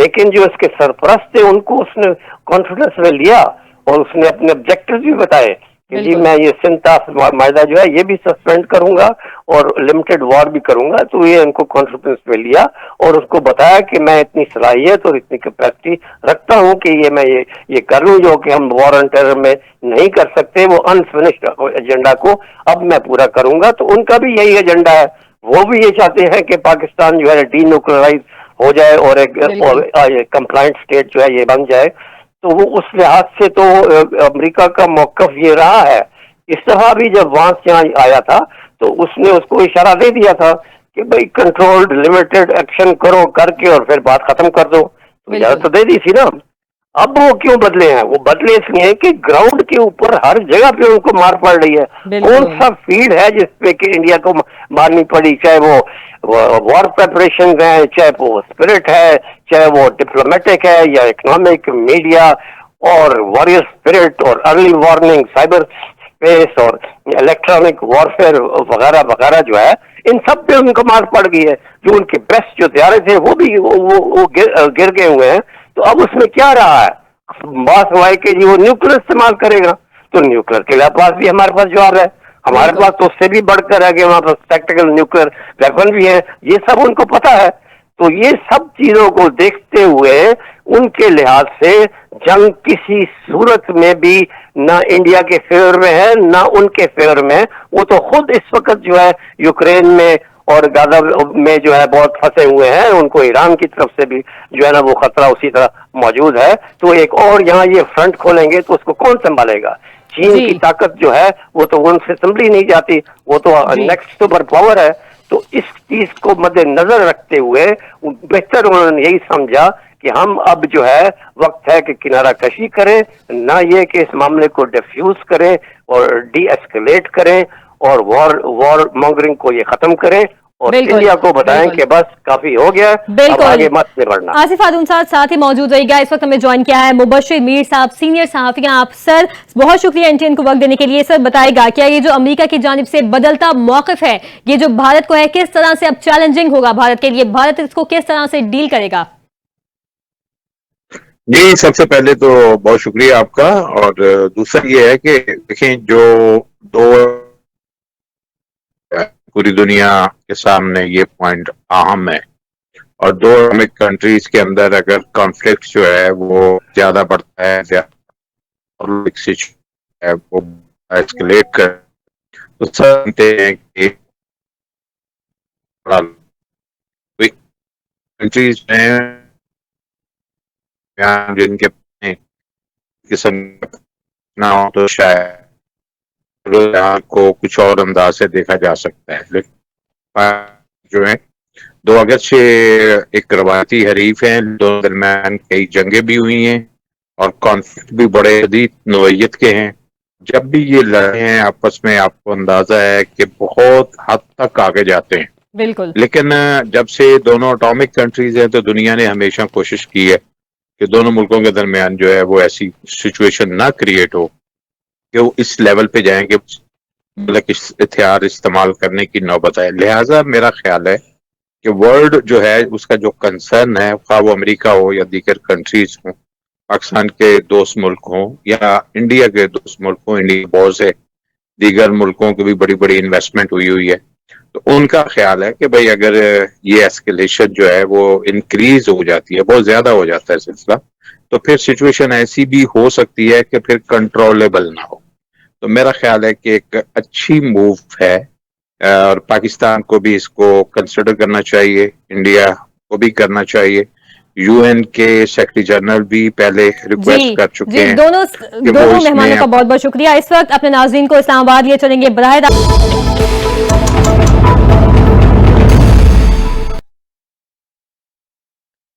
لیکن جو اس کے سرپرست تھے ان کو اس نے کانفیڈنس میں لیا اور اس نے اپنے آبجیکٹو بھی بتائے کہ جی میں یہ سنتا معاہدہ جو ہے یہ بھی سسپینڈ کروں گا اور لمیٹڈ وار بھی کروں گا. تو یہ ان کو کانفیڈنس میں لیا اور اس کو بتایا کہ میں اتنی صلاحیت اور اتنی کیپیسٹی رکھتا ہوں کہ میں یہ کر لوں جو کہ ہم وار آن ٹیرر میں نہیں کر سکتے, وہ انفنشڈ ایجنڈا کو اب میں پورا کروں گا. تو ان کا بھی یہی ایجنڈا ہے, وہ بھی یہ چاہتے ہیں کہ پاکستان جو ہے ڈی نیوکلرائز ہو جائے اور ایک کمپلائنٹ اسٹیٹ جو ہے یہ بن جائے. تو وہ اس لحاظ سے تو امریکہ کا موقف یہ رہا ہے. اس دفعہ بھی جب وہاں سے یہاں آیا تھا تو اس نے اس کو اشارہ دے دیا تھا کہ بھائی کنٹرولڈ لمیٹڈ ایکشن کرو, کر کے اور پھر بات ختم کر دو. اجازت تو دے دی تھی نا. اب وہ کیوں بدلے ہیں؟ وہ بدلے اس لیے کہ گراؤنڈ کے اوپر ہر جگہ پہ ان کو مار پڑ رہی ہے. کون سا فیلڈ ہے جس پہ کہ انڈیا کو مارنی پڑی؟ چاہے وہ وار پریپریشن ہیں, چاہے وہ اسپرٹ ہے, چاہے وہ ڈپلومیٹک ہے یا اکنامک, میڈیا اور وارئر اسپرٹ اور ارلی وارننگ, سائبر اسپیس اور الیکٹرانک وارفیئر وغیرہ وغیرہ جو ہے, ان سب پہ ان کو مار پڑ گئی ہے. جو ان کے بیسٹ جو طیارے تھے وہ بھی وہ گر گئے ہوئے ہیں. تو اب اس میں کیا رہا ہے؟ بات ہوا ہے کہ جی وہ نیوکلیر استعمال کرے گا, تو نیوکلیر کے پاس بھی ہمارے پاس جواب ہے. ہمارے پاس تو اس سے بھی بڑھ کر ہے کہ ہمارے پاس ٹیکٹیکل نیوکلیر ویپن بھی ہے. یہ سب ان کو پتا ہے. تو یہ سب چیزوں کو دیکھتے ہوئے ان کے لحاظ سے جنگ کسی صورت میں بھی نہ انڈیا کے فیور میں ہے نہ ان کے فیور میں. وہ تو خود اس وقت جو ہے یوکرین میں اور غزہ میں جو ہے بہت پھنسے ہوئے ہیں. ان کو ایران کی طرف سے بھی جو ہے نا وہ خطرہ اسی طرح موجود ہے. تو ایک اور یہاں یہ فرنٹ کھولیں گے تو اس کو کون سنبھالے گا؟ چین کی طاقت جو ہے وہ تو ان سے سنبھلی نہیں جاتی, وہ تو نیکسٹ سپر پاور ہے. تو اس چیز کو مد نظر رکھتے ہوئے بہتر انہوں نے یہی سمجھا کہ ہم اب جو ہے وقت ہے کہ کنارہ کشی کریں, نہ یہ کہ اس معاملے کو ڈیفیوز کریں اور ڈی ایسکلیٹ کریں اور وار مانگرنگ کو یہ ختم کریں اور انڈیا کو بتائیں کہ بس کافی ہو گیا, اب آگے مت میں بڑھنا. آصف خاتون صاحب ساتھ ہی موجود رہی گا. اس وقت ہمیں جوائن کیا ہے مبشر میر صاحب, سینئر صحافی ہیں آپ. سر بہت شکریہ NTN کو وقت دینے کے لیے. سر بتائے گا کیا یہ جو امریکہ کی جانب سے بدلتا موقف ہے یہ جو بھارت کو ہے کس طرح سے اب چیلنجنگ ہوگا بھارت کے لیے, بھارت اس کو کس طرح سے ڈیل کرے گا؟ جی سب سے پہلے تو بہت شکریہ آپ کا, اور دوسرا یہ ہے کہ دیکھیں جو دو پوری دنیا کے سامنے یہ پوائنٹ اہم ہے, اور دو کنٹریز کے اندر اگر کانفلکٹ جو ہے وہ زیادہ بڑھتا ہے, और सिचुएशन है वो एस्केलेट कर, तो समझते हैं कि कंट्रीज में जिनके किस्म ना हो तो शायद को कुछ और अंदाज से देखा जा सकता है, लेकिन जो है दो अगरचे एक रवायती हरीफ हैं, दोनों दरमियान कई जंगें भी हुई हैं और कॉन्फ्लिक्ट भी बड़े शदीद नौइयत के हैं। जब भी ये लड़े हैं आपस में, आपको अंदाजा है कि बहुत हद तक आगे जाते हैं। बिल्कुल। लेकिन जब से दोनों एटॉमिक कंट्रीज हैं तो दुनिया ने हमेशा कोशिश की है कि दोनों मुल्कों के दरमियान जो है वो ऐसी सिचुएशन ना क्रिएट हो कि वो इस लेवल पे जाएं कि मतलब हथियार इस्तेमाल करने की नौबत आए। लिहाजा मेरा ख्याल है कि वर्ल्ड जो है उसका जो कंसर्न है, खा वो अमेरिका हो या दीगर कंट्रीज हो, पाकिस्तान के दोस्त मुल्क हों या इंडिया के दोस्त मुल्क हों, इंडिया बहुत से दीगर मुल्कों की भी बड़ी बड़ी इन्वेस्टमेंट हुई है, तो उनका ख्याल है कि भाई अगर ये एस्केलेशन जो है वो इंक्रीज हो जाती है, बहुत ज्यादा हो जाता है सिलसिला, तो फिर सिचुएशन ऐसी भी हो सकती है कि फिर कंट्रोलेबल ना हो। तो मेरा ख्याल है कि एक अच्छी मूव है और पाकिस्तान को भी इसको कंसिडर करना चाहिए, इंडिया को भी करना चाहिए। यूएन के सेक्रेटरी जनरल भी पहले रिक्वेस्ट कर चुके हैं। दोनों मेहमानों का बहुत बहुत शुक्रिया। इस वक्त अपने नाज़रीन को इस्लामाबाद लिए चलेंगे बराह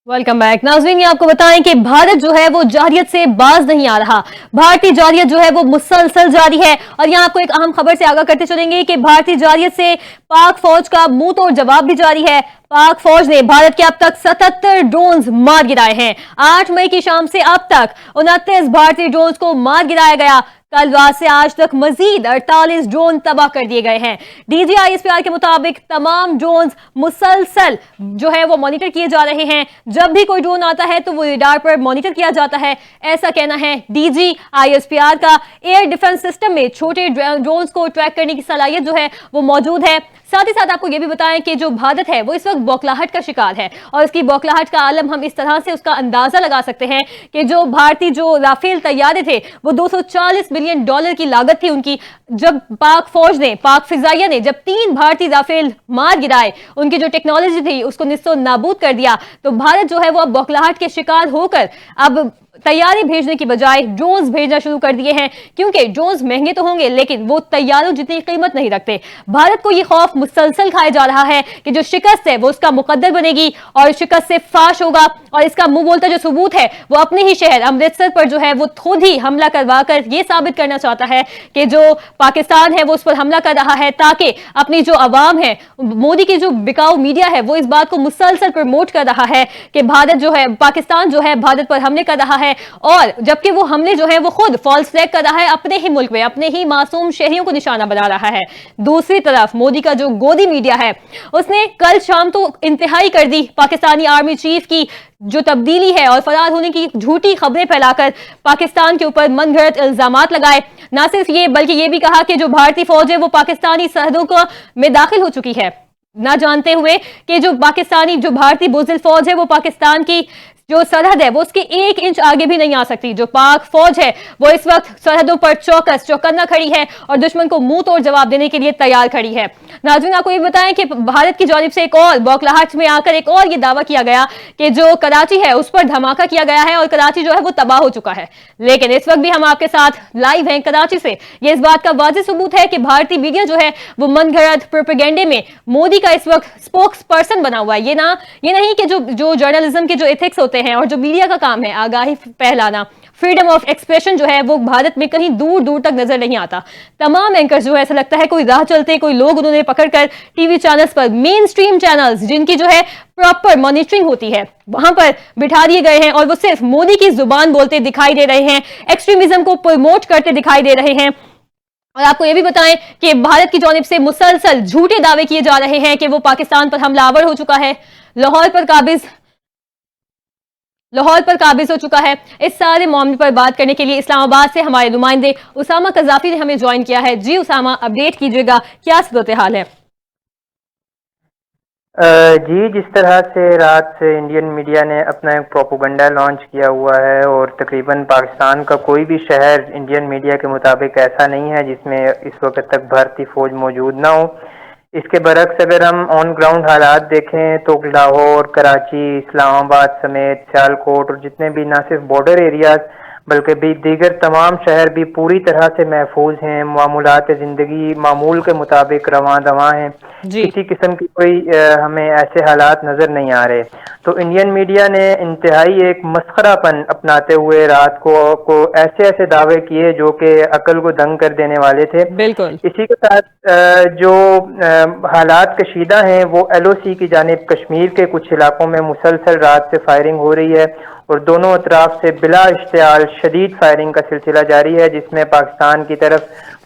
वेलकम बैक। नाज़रीन, ये आपको बताएं कि भारत जो है वो जारियत से बाज नहीं आ रहा। भारतीय जारियत जो है वो मुसलसल जारी है और यहाँ आपको एक अहम खबर से आगाह करते चलेंगे कि भारतीय जारियत से पाक फौज का मुंह तोड़ जवाब भी जारी है। पाक फौज ने भारत के अब तक 77 ड्रोन्स मार गिराए हैं। 8 मई की शाम से अब तक 29 भारतीय ड्रोन्स को मार गिराया गया। कल रात से आज तक मजीद 48 ड्रोन तबाह कर दिए गए हैं। DGISPR के मुताबिक तमाम ड्रोन्स मुसलसल जो है वो मॉनिटर किए जा रहे हैं। जब भी कोई ड्रोन आता है तो वो रडार पर मॉनिटर किया जाता है, ऐसा कहना है DGISPR का। एयर डिफेंस सिस्टम में छोटे ड्रोन्स को ट्रैक करने की सलाहियत जो है वो मौजूद है। साथ ही साथ आपको ये भी बताएं कि जो भारत है वो इस वक्त बौखलाहट का शिकार है और इसकी बौखलाहट का आलम हम इस तरह से उसका अंदाजा लगा सकते हैं कि जो भारतीय जो राफेल तैयारे थे वो $240 बिलियन की लागत थी उनकी। जब पाक फौज ने, पाक फिजाइया ने जब 3 भारतीय राफेल मार गिराए, उनकी जो टेक्नोलॉजी थी उसको निस्तो नाबूद कर दिया, तो भारत जो है वो अब बौखलाहट के शिकार होकर अब तैयारी भेजने की बजाय ड्रोन्स भेजना शुरू कर दिए हैं, क्योंकि ड्रोन्स महंगे तो होंगे लेकिन वो तैयारों जितनी कीमत नहीं रखते। भारत को ये खौफ मुसलसल खाया जा रहा है कि जो शिकस्त है वो उसका मुकद्दर बनेगी और शिकस्त से फाश होगा। और इसका मुंह बोलता जो सबूत है वो अपने ही शहर अमृतसर पर जो है वो खुद ही हमला करवा कर ये साबित करना चाहता है कि जो पाकिस्तान है वो उस पर हमला कर रहा है, ताकि अपनी जो अवाम है, मोदी की जो बिकाऊ मीडिया है वो इस बात को मुसलसल प्रमोट कर रहा है कि भारत जो है, पाकिस्तान जो है भारत पर हमले कर रहा है, और जबकि वो हमले जो है वो खुद फॉल्स फ्लैग कर रहा है अपने ही मुल्क में, अपने ही मासूम शहरियों को निशाना बना रहा है। दूसरी तरफ मोदी का जो गोदी मीडिया है उसने कल शाम तो इंतहाई कर दी पाकिस्तानी आर्मी चीफ की जो तब्दीली है और फरार होने की झूठी खबरें फैलाकर पाकिस्तान के ऊपर मनगढ़ंत इल्जामात लगाए। ना सिर्फ ये बल्कि ये भी कहा कि जो भारतीय फौज है वो पाकिस्तानी सरहदों को में दाखिल हो चुकी है, ना जानते हुए कि जो पाकिस्तानी जो भारतीय बुज़दिल फौज है वो पाकिस्तान की जो सरहद है वो उसके 1 इंच आगे भी नहीं आ सकती। जो पाक फौज है वो इस वक्त सरहदों पर चौकन्ना खड़ी है और दुश्मन को मुंह तोड़ जवाब देने के लिए तैयार खड़ी है। नाज़रीन, आपको ये बताएं कि भारत की जानिब से एक और बौखलाहट में आकर एक और ये दावा किया गया कि जो कराची है उस पर धमाका किया गया है और कराची जो है वो तबाह हो चुका है। लेकिन इस वक्त भी हम आपके साथ लाइव हैं कराची से। ये इस बात का वाज़ेह सबूत है कि भारतीय मीडिया जो है वो मनगढ़ंत प्रोपेगेंडे में मोदी का इस वक्त स्पोक्स पर्सन बना हुआ है। ये नहीं कि जो जर्नलिज्म के जो एथिक्स होते हैं और जो मीडिया का काम है आगाही फैलाना, फ्रीडम ऑफ एक्सप्रेशन जो है वो भारत में कहीं दूर दूर तक नजर नहीं आता। तमाम एंकर्स जो है ऐसा लगता है कोई राह चलते कोई लोग उन्होंने पकड़कर टीवी चैनल्स पर, मेन स्ट्रीम चैनल्स जिनकी जो है प्रॉपर मॉनिटरिंग होती है, वहां पर बिठा दिए गए हैं और वो सिर्फ मोदी की जुबान बोलते दिखाई दे रहे हैं, एक्सट्रीमिज्म को प्रमोट करते दिखाई दे रहे हैं। और आपको ये भी बताएं कि भारत की जानिब से मुसलसल झूठे दावे किए जा रहे हैं कि वो पाकिस्तान पर हमलावर हो चुका है, लाहौर पर काबिज हो चुका है। इस सारे मामले पर बात करने के लिए इस्लामाबाद से हमारे नुमाइंदे उसामा कज़ाफी ने हमें ज्वाइन किया है। जी उसामा, अपडेट कीजिएगा, क्या सूरत हाल है? جی، جس طرح سے رات سے انڈین میڈیا نے اپنا ایک پروپیگنڈا لانچ کیا ہوا ہے اور تقریباً پاکستان کا کوئی بھی شہر انڈین میڈیا کے مطابق ایسا نہیں ہے جس میں اس وقت تک بھارتی فوج موجود نہ ہو۔ اس کے برعکس اگر ہم آن گراؤنڈ حالات دیکھیں تو لاہور، کراچی، اسلام آباد سمیت سیالکوٹ اور جتنے بھی نہ صرف بارڈر ایریاز بلکہ بھی دیگر تمام شہر بھی پوری طرح سے محفوظ ہیں، معمولات زندگی معمول کے مطابق رواں دواں ہیں، جی کسی قسم کی کوئی ہمیں ایسے حالات نظر نہیں آ رہے۔ تو انڈین میڈیا نے انتہائی ایک مسخرہ پن اپناتے ہوئے رات کو ایسے دعوے کیے جو کہ عقل کو دنگ کر دینے والے تھے۔ بالکل اسی کے ساتھ جو حالات کشیدہ ہیں وہ ایل او سی کی جانب کشمیر کے کچھ علاقوں میں مسلسل رات سے فائرنگ ہو رہی ہے اور دونوں اطراف سے بلا اشتعال شدید فائرنگ کا سلسلہ جاری ہے، جس میں پاکستان کی طرف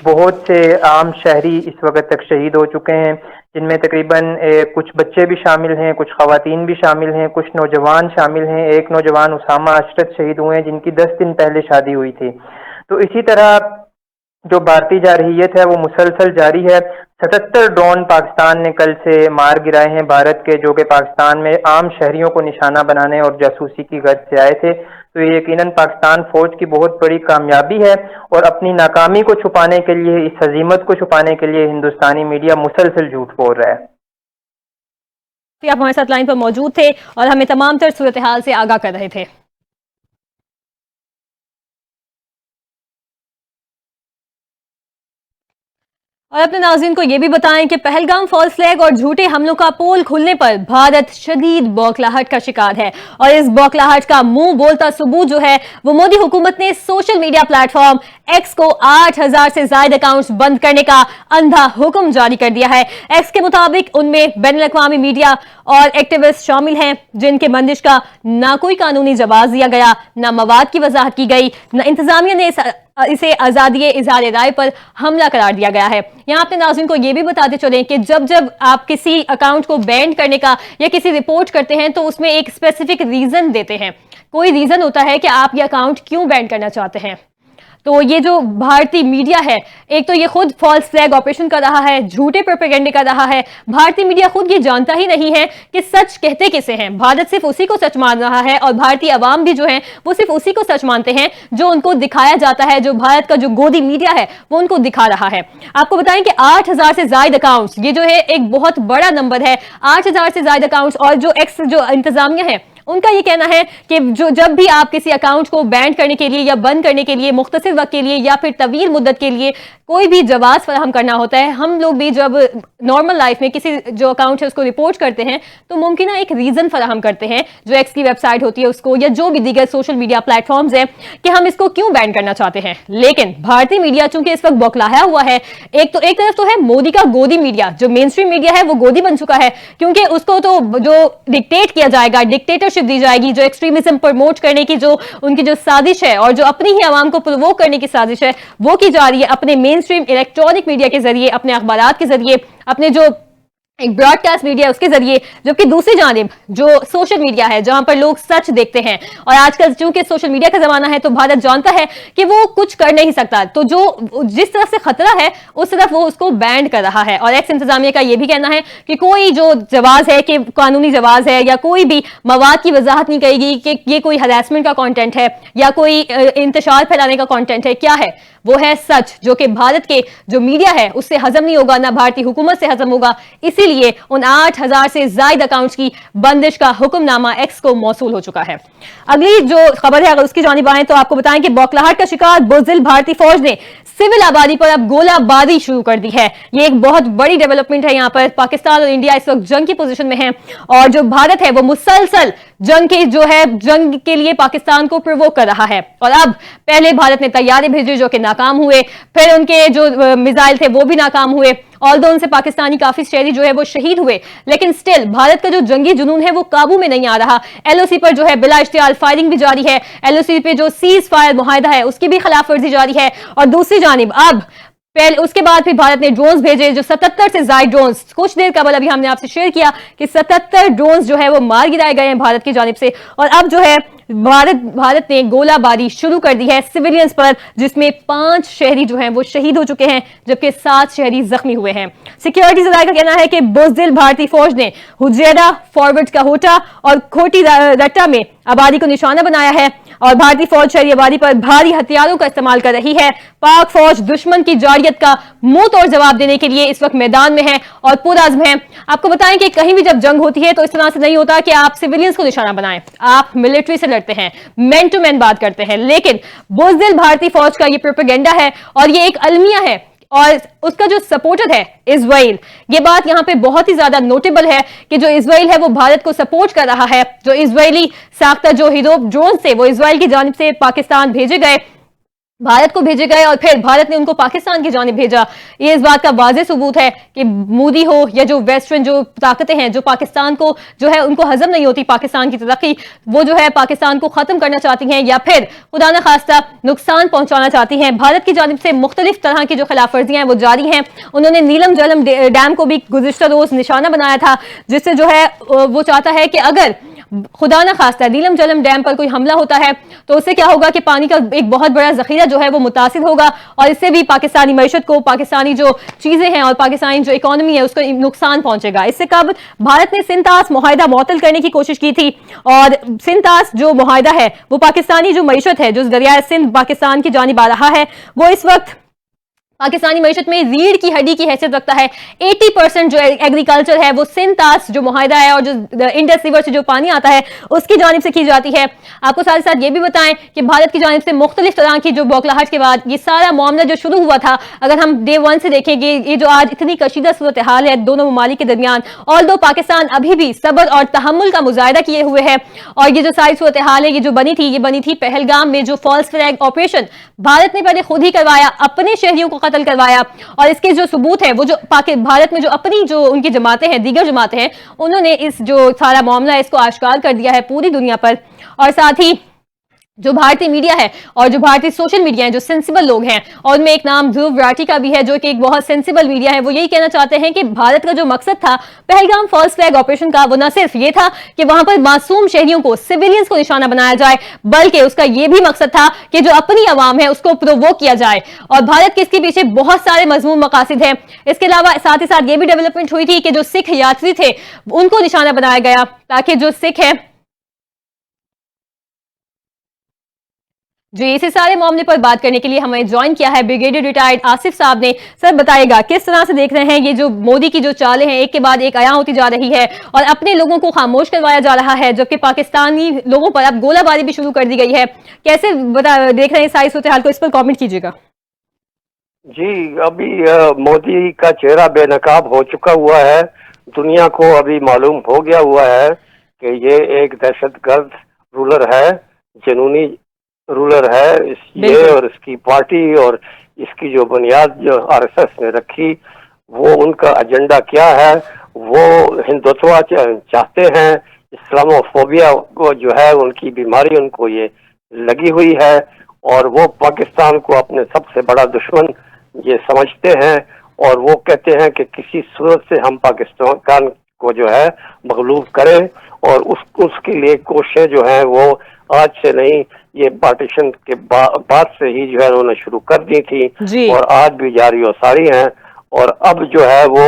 بہت سے عام شہری اس وقت تک شہید ہو چکے ہیں، جن میں تقریباً کچھ بچے بھی شامل ہیں، کچھ خواتین بھی شامل ہیں، کچھ نوجوان شامل ہیں۔ ایک نوجوان اسامہ اشرت شہید ہوئے ہیں جن کی 10 دن پہلے شادی ہوئی تھی۔ تو اسی طرح جو بھارتی جارحیت ہے وہ مسلسل جاری ہے۔ 77 ڈرون پاکستان نے کل سے مار گرائے ہیں بھارت کے، جو کہ پاکستان میں عام شہریوں کو نشانہ بنانے اور جاسوسی کی غرض سے آئے تھے۔ تو یہ یقیناً پاکستان فوج کی بہت بڑی کامیابی ہے اور اپنی ناکامی کو چھپانے کے لیے، اس ہزیمت کو چھپانے کے لیے ہندوستانی میڈیا مسلسل جھوٹ بول رہا ہے۔ آپ ہمارے ساتھ لائن پر موجود تھے اور ہمیں تمام تر صورتحال سے آگاہ کر رہے تھے۔ اور اپنے ناظرین کو یہ بھی بتائیں کہ پہلگام فالس فلیگ اور جھوٹے حملوں کا پول کھلنے پر بھارت شدید بوکھلاہٹ کا شکار ہے، اور اس بوکھلاہٹ کا منہ بولتا ثبوت جو ہے وہ مودی حکومت نے social media plate form x کو 8000 سے زائد اکاؤنٹس بند کرنے کا اندھا حکم جاری کر دیا ہے۔ ایکس کے مطابق ان میں بین الاقوامی میڈیا اور ایکٹیوسٹ شامل ہیں جن کے بندش کا نہ کوئی قانونی جواز دیا گیا، نہ مواد کی وضاحت کی گئی، نہ انتظامیہ نے اسے آزادی اظہار رائے پر حملہ قرار دیا گیا ہے۔ یہاں اپنے ناظرین کو یہ بھی بتاتے چلیں کہ جب آپ کسی اکاؤنٹ کو بین کرنے کا یا کسی رپورٹ کرتے ہیں تو اس میں ایک اسپیسیفک ریزن دیتے ہیں، کوئی ریزن ہوتا ہے کہ آپ یہ اکاؤنٹ کیوں بین کرنا چاہتے ہیں۔ تو یہ جو بھارتی میڈیا ہے، ایک تو یہ خود فالس فلیگ آپریشن کر رہا ہے، جھوٹے پروپیگنڈے کر رہا ہے۔ بھارتی میڈیا خود یہ جانتا ہی نہیں ہے کہ سچ کہتے کسے ہیں۔ بھارت صرف اسی کو سچ مان رہا ہے اور بھارتی عوام بھی جو ہیں وہ صرف اسی کو سچ مانتے ہیں جو ان کو دکھایا جاتا ہے، جو بھارت کا جو گودی میڈیا ہے وہ ان کو دکھا رہا ہے۔ آپ کو بتائیں کہ 8000 سے زائد اکاؤنٹس، یہ جو ہے ایک بہت بڑا نمبر ہے۔ 8000 سے زائد اکاؤنٹس، اور جو ایکس جو انتظامیہ ہے ان کا یہ کہنا ہے کہ جب بھی آپ کسی اکاؤنٹ کو بین کرنے کے لیے یا بند کرنے کے لیے مختصر وقت کے لیے یا پھر طویل مدت کے لیے کوئی بھی جواز فراہم کرنا ہوتا ہے، ہم لوگ بھی جب نارمل لائف میں کسی جو اکاؤنٹ ہے اس کو رپورٹ کرتے ہیں تو ممکنہ ایک ریزن فراہم کرتے ہیں، جو ایکس کی ویب سائٹ ہوتی ہے اس کو یا جو بھی دیگر سوشل میڈیا پلیٹ فارمز ہیں، کہ ہم اس کو کیوں بین کرنا چاہتے ہیں۔ لیکن بھارتی میڈیا چونکہ اس وقت بوکھلایا ہوا ہے، ایک طرف تو ہے مودی کا گودی میڈیا، جو مین اسٹریم میڈیا ہے وہ گودی بن چکا ہے، کیونکہ اس کو تو جو ڈکٹیٹ کیا جائے گا، ڈکٹیٹرشپ دی جائے گی، جو ایکسٹریمزم پروموٹ کرنے کی جو ان کی جو سازش ہے اور جو اپنی ہی عوام کو پرووک کرنے کی سازش ہے وہ کی جا رہی ہے اپنے مین اسٹریم الیکٹرانک میڈیا کے ذریعے، اپنے اخبارات کے ذریعے، اپنے جو ایک براڈ کاسٹ میڈیا اس کے ذریعے، جبکہ دوسری جانب جو سوشل میڈیا ہے جہاں پر لوگ سچ دیکھتے ہیں، اور آج کل چونکہ سوشل میڈیا کا زمانہ ہے تو بھارت جانتا ہے کہ وہ کچھ کر نہیں سکتا، تو جو جس طرف سے خطرہ ہے اس طرف وہ اس کو بینڈ کر رہا ہے۔ اور ایکس انتظامیہ کا یہ بھی کہنا ہے کہ کوئی جو جواز ہے کہ قانونی جواز ہے یا کوئی بھی مواد کی وضاحت نہیں کرے گی کہ یہ کوئی ہراسمنٹ کا کانٹینٹ ہے یا کوئی انتشار پھیلانے کا کانٹینٹ ہے، کیا ہے وہ ہے سچ، جو کہ بھارت کے جو میڈیا ہے اس سے ہضم نہیں ہوگا، نہ بھارتی حکومت سے ہضم ہوگا۔ اسی لیے ان 8000 سے زائد اکاؤنٹس کی بندش کا حکم نامہ ایکس کو موصول ہو چکا ہے۔ اگلی جو خبر ہے اگر اس کی جانب آئیں تو آپ کو بتائیں کہ بوکھلاہٹ کا شکار بزدل بھارتی فوج نے سول آبادی پر اب گولہ باری شروع کر دی ہے۔ یہ ایک بہت بڑی ڈیولپمنٹ ہے، یہاں پر پاکستان اور انڈیا اس وقت جنگ کی پوزیشن میں ہیں، اور جو بھارت ہے وہ مسلسل جنگ کے لیے پاکستان کو پرووک کر رہا ہے۔ اور اب پہلے بھارت نے طیارے بھیجے جو کہ ناکام ہوئے، پھر ان کے جو میزائل تھے وہ بھی ناکام ہوئے، although ان سے پاکستانی کافی شہری جو ہے وہ شہید ہوئے، لیکن سٹل بھارت کا جو جنگی جنون ہے وہ قابو میں نہیں آ رہا۔ ایل او سی پر جو ہے بلا اشتعال فائرنگ بھی جاری ہے، ایل او سی پہ جو سیز فائر معاہدہ ہے اس کی بھی خلاف ورزی جاری ہے، اور دوسری جانب اب اس کے بعد پھر بھارت نے ڈرونز بھیجے، جو 77 سے زائد ڈرونز کچھ دیر قبل ابھی ہم نے آپ سے شیئر کیا کہ 77 ڈرونز جو ہے وہ مار گرائے گئے ہیں بھارت کی جانب سے، اور اب جو ہے भारत ने गोलाबारी शुरू कर दी है सिविलियंस पर, जिसमें 5 शहरी जो हैं वो शहीद हो चुके हैं, जबकि 7 शहरी जख्मी हुए हैं। सिक्योरिटी ज़राए का कहना है कि बुज़दिल भारतीय फौज ने हुजैरा, फॉरवर्ड काहोटा और खोटी रट्टा में आबादी को निशाना बनाया है और भारतीय फौज शहरी आबादी पर भारी हथियारों का इस्तेमाल कर रही है। पाक फौज दुश्मन की जारियत का मुंह तोड़ जवाब देने के लिए इस वक्त मैदान में है और पुरअज़्म है। आपको बताएं कि कहीं भी जब जंग होती है तो इस तरह से नहीं होता कि आप सिविलियंस को निशाना बनाएं, आप मिलिट्री से लड़ते हैं, मैन टू मैन बात करते हैं। लेकिन बुज़दिल भारतीय फौज का ये प्रोपेगेंडा है और ये एक अलमिया है और उसका जो सपोर्टर है इजराइल, ये बात यहां पे बहुत ही ज्यादा नोटेबल है कि जो इजराइल है वो भारत को सपोर्ट कर रहा है। जो इजरायली साख्ता जो हीरो ड्रोन से वो इजराइल की जानिब से पाकिस्तान भेजे गए, भारत को भेजे गए और फिर भारत ने उनको पाकिस्तान की जानिब भेजा, ये इस बात का वाज़ेह सबूत है कि मोदी हो या जो वेस्टर्न जो ताकतें हैं जो पाकिस्तान को जो है उनको हजम नहीं होती पाकिस्तान की तरक्की, वो जो है पाकिस्तान को खत्म करना चाहती हैं या फिर खुदा न खास्ता नुकसान पहुंचाना चाहती हैं। भारत की जानिब से मुख्तलिफ तरह की जो खिलाफ वर्जियां हैं वो जारी हैं। उन्होंने नीलम जलम डैम को भी गुज़िश्ता रोज निशाना बनाया था, जिससे जो है वो चाहता है कि अगर खुदा न खास्ता नीलम जलम डैम पर कोई हमला होता है तो उससे क्या होगा कि पानी का एक बहुत बड़ा जखीरा जो है वो मुतासिर होगा और इससे भी पाकिस्तानी मईशत को, पाकिस्तानी जो चीजें हैं और पाकिस्तानी जो इकोनॉमी है उसको नुकसान पहुंचेगा। इससे कब भारत ने सिंतास मुआहिदा मुअत्तल करने की कोशिश की थी और सिंतास जो मुआहिदा है वो पाकिस्तानी जो मईशत है, जो दरिया सिंध पाकिस्तान की जानिब आ रहा है, वो इस वक्त पाकिस्तानी मईशत में रीढ़ की हड्डी की हैसियत रखता है। 80% जो एग्रीकल्चर है वो सिंतास जो मुआहिदा है और जो इंडस रिवर से जो पानी आता है उसकी जानिब से की जाती है। आपको साथ साथ ये भी बताएं कि भारत की जानिब से मुख्तलिफ तरह की जो बौखलाहट के बाद ये सारा मामला जो शुरू हुआ था, अगर हम डे 1 से देखेंगे, ये जो आज इतनी कशीदा सूरत हाल है दोनों ममालिक के दरमियान, ऑल्दो पाकिस्तान अभी भी सब्र और तहम्मुल का मुजाहिदा किए हुए है और ये जो सारी सूरत हाल है ये जो बनी थी पहलगाम में जो फॉल्स फ्लैग ऑपरेशन भारत ने पहले खुद ही करवाया, अपने शहरियों को कत्ल करवाया और इसके जो सबूत है वो जो भारत में जो अपनी जो उनकी जमातें हैं, दीगर जमातें हैं, उन्होंने इस जो सारा मामला है इसको आश्कार कर दिया है पूरी दुनिया पर। और साथ ही जो भारतीय मीडिया है और जो भारतीय सोशल मीडिया है, जो सेंसिबल लोग हैं, और उनमें एक नाम ध्रुव राठी का भी है जो कि एक बहुत सेंसिबल मीडिया है, वो यही कहना चाहते हैं कि भारत का जो मकसद था पहलगाम फॉल्स फ्लैग ऑपरेशन का, वो न सिर्फ ये था कि वहां पर मासूम शहरियों को, सिविलियंस को निशाना बनाया जाए, बल्कि उसका ये भी मकसद था कि जो अपनी आवाम है उसको प्रोवोक किया जाए। और भारत के इसके पीछे बहुत सारे मजमूम मकासद हैं। इसके अलावा साथ ही साथ ये भी डेवलपमेंट हुई थी कि जो सिख यात्री थे उनको निशाना बनाया गया ताकि जो सिख है जी। इसी सारे मामले पर बात करने के लिए हमें ज्वाइन किया है ब्रिगेडियर रिटायर्ड आसिफ साहब ने। सर बताइएगा किस तरह से देख रहे हैं ये जो मोदी की जो चालें हैं एक के बाद एक आया होती जा रही है और अपने लोगों को खामोश करवाया जा रहा है, जबकि पाकिस्तानी लोगों पर अब गोलाबारी भी शुरू कर दी गई है। कैसे देख रहे हैं सारी सूरत हाल को, इस पर कॉमेंट कीजिएगा। जी, अभी मोदी का चेहरा बेनकाब हो चुका हुआ है, दुनिया को अभी मालूम हो गया हुआ है कि ये एक दहशतगर्द रूलर है, जुनूनी रूलर है। ये और इसकी पार्टी और इसकी जो बुनियाद जो आरएसएस ने रखी, वो उनका एजेंडा क्या है, वो हिंदुत्व चाहते हैं, इस्लामोफोबिया को जो है उनकी बीमारी उनको ये लगी हुई है और वो पाकिस्तान को अपने सबसे बड़ा दुश्मन ये समझते हैं और वो कहते हैं कि किसी सूरत से हम पाकिस्तान को जो है मगलूब करें और उसके लिए कोशिशें जो है वो आज से नहीं, ये पार्टीशन के बाद से ही जो है उन्होंने शुरू कर दी थी और आज भी जारी और सारी हैं। और अब जो है वो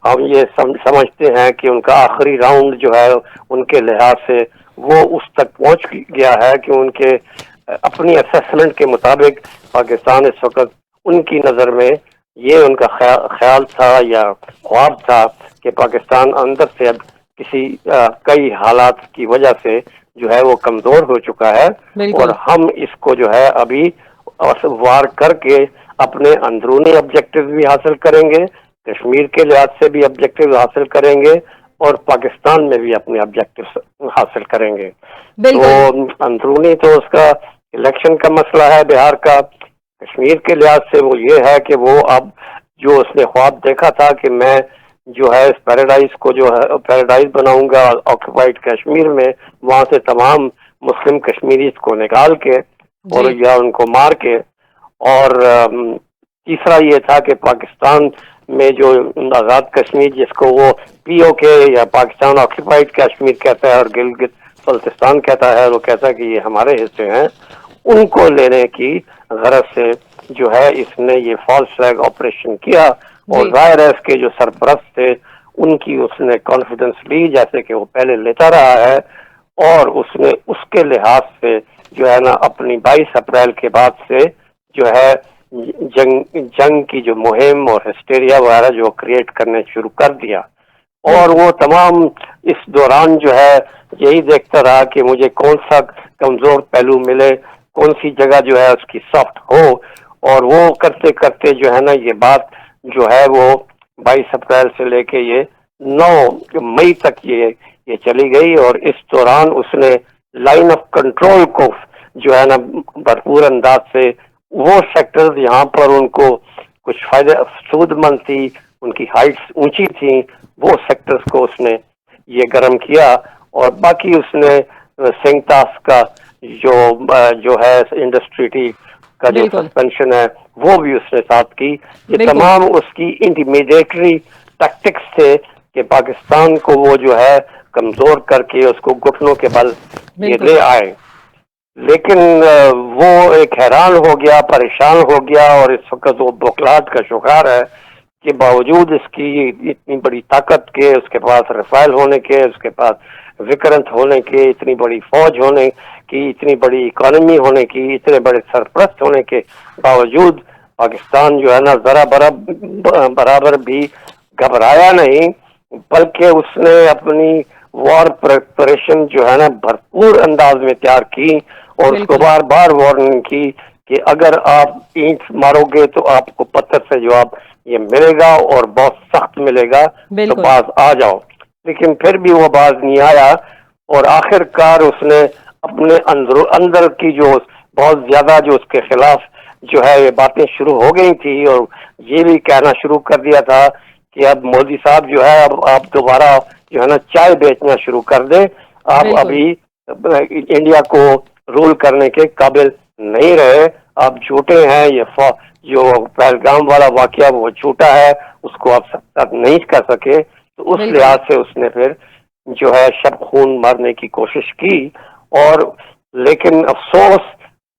हम ये समझते हैं कि उनका आखिरी राउंड जो है उनके लिहाज से वो उस तक पहुंच गया है कि उनके अपनी असेसमेंट के मुताबिक पाकिस्तान इस वक्त उनकी नज़र में ये उनका ख्याल था या ख्वाब था कि पाकिस्तान अंदर से अब किसी कई हालात की वजह से जो है वो कमजोर हो चुका है और हम इसको जो है अभी वार करके अपने अंदरूनी ऑब्जेक्टिव भी हासिल करेंगे, कश्मीर के लिहाज से भी ऑब्जेक्टिव हासिल करेंगे और पाकिस्तान में भी अपने ऑब्जेक्टिव हासिल करेंगे। तो अंदरूनी तो उसका इलेक्शन का मसला है बिहार का, कश्मीर के लिहाज से वो ये है कि वो अब जो उसने ख्वाब देखा था कि मैं जो है इस पैराडाइज को जो है पैराडाइज बनाऊंगा ऑक्युपाइड कश्मीर में, वहां से तमाम मुस्लिम कश्मीरी को निकाल के और या उनको मार के, और तीसरा ये था कि पाकिस्तान में जो आज़ाद कश्मीर जिसको वो पीओके या पाकिस्तान ऑक्युपाइड कश्मीर कहता है और गिलगित बल्तिस्तान कहता है, वो कहता है कि ये हमारे हिस्से हैं, उनको लेने की गरज से जो है इसने ये फॉल्स फ्लैग ऑपरेशन किया। और जाहिर है इसके जो सरपरस्त थे उनकी उसने कॉन्फिडेंस ली, जैसे कि वो पहले लेता रहा है, और उसने उसके लिहाज से जो है ना अपनी 22 अप्रैल के बाद से जो है जंग की जो मुहिम और हिस्टेरिया वगैरह जो क्रिएट करने शुरू कर दिया। और वो तमाम इस दौरान जो है यही देखता रहा कि मुझे कौन सा कमजोर पहलू मिले, कौन सी जगह जो है उसकी सॉफ्ट हो, और वो करते करते जो है ना ये बात जो है वो 22 अप्रैल से लेके ये 9 मई तक ये चली गई। और इस दौरान उसने लाइन ऑफ कंट्रोल को जो है ना भरपूर अंदाज से वो सेक्टर्स यहाँ पर उनको कुछ फायदे सूदमंद थी, उनकी हाइट्स ऊंची थी, वो सेक्टर्स को उसने ये गर्म किया। और बाकी उसने सिंगतास का जो है इंडस्ट्री का जो सस्पेंशन है वो भी उसने साथ की। ये तमाम उसकी इंटिमिडेटरी टैक्टिक्स थे कि पाकिस्तान को वो जो है कमजोर करके उसको घुटनों के बल ये ले आए। लेकिन वो एक हैरान हो गया, परेशान हो गया, और इस वक्त वो बौखलाहट का शिकार है कि बावजूद इसकी इतनी बड़ी ताकत के, उसके पास रसायल होने के, उसके पास विक्रांत होने के, इतनी बड़ी फौज होने की, इतनी बड़ी इकोनॉमी होने की, इतने बड़े सरपरस्त होने के बावजूद पाकिस्तान जो है ना जरा बराबर भी घबराया नहीं, बल्कि उसने अपनी वॉर प्रिपरेशन जो है ना भरपूर अंदाज में तैयार की, और उसको बार बार वार्निंग की कि अगर आप ईंट मारोगे तो आपको पत्थर से जवाब ये मिलेगा और बहुत सख्त मिलेगा, तो बाज आ जाओ। लेकिन फिर भी वो बाज नहीं आया, और आखिरकार उसने अपने अंदर की जो बहुत ज्यादा जो उसके खिलाफ जो है ये बातें शुरू हो गई थी, और ये भी कहना शुरू कर दिया था कि अब मोदी साहब जो है अब आप दोबारा जो है ना चाय बेचना शुरू कर दे, आप अभी इंडिया को रूल करने के काबिल नहीं रहे, आप झूठे हैं, ये जो पहलगाम वाला वाकया वो झूठा है, उसको आप सख्त नहीं कर सके। तो उस लिहाज से उसने फिर जो है शब खून मारने की कोशिश की। और लेकिन अफसोस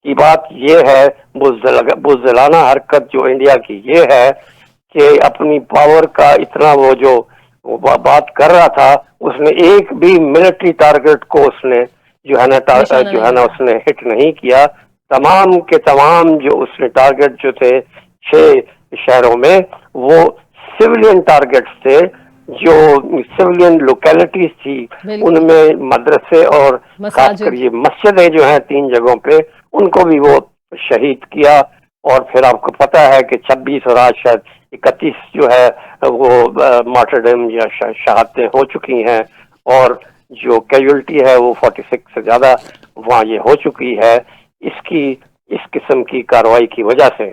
की बात ये है, बुज़दिलाना हरकत जो इंडिया की ये है कि अपनी पावर का इतना वो जो बात कर रहा था, उसने एक भी मिलिट्री टारगेट को उसने जो है ना उसने हिट नहीं किया। तमाम के तमाम जो उसने टारगेट जो थे 6 शहरों में वो सिविलियन टारगेट्स थे, जो सिविलियन लोकेलिटीज थी, उनमें मदरसे और खासकर ये मस्जिदें जो हैं 3 जगहों पे, उनको भी वो शहीद किया। और फिर आपको पता है कि 26 और आज शायद 31 जो है वो मार्टरडम या शहादतें हो चुकी हैं, और जो कैजुअल्टी है वो 46 से ज्यादा वहाँ ये हो चुकी है इस किस्म की कार्रवाई की वजह से।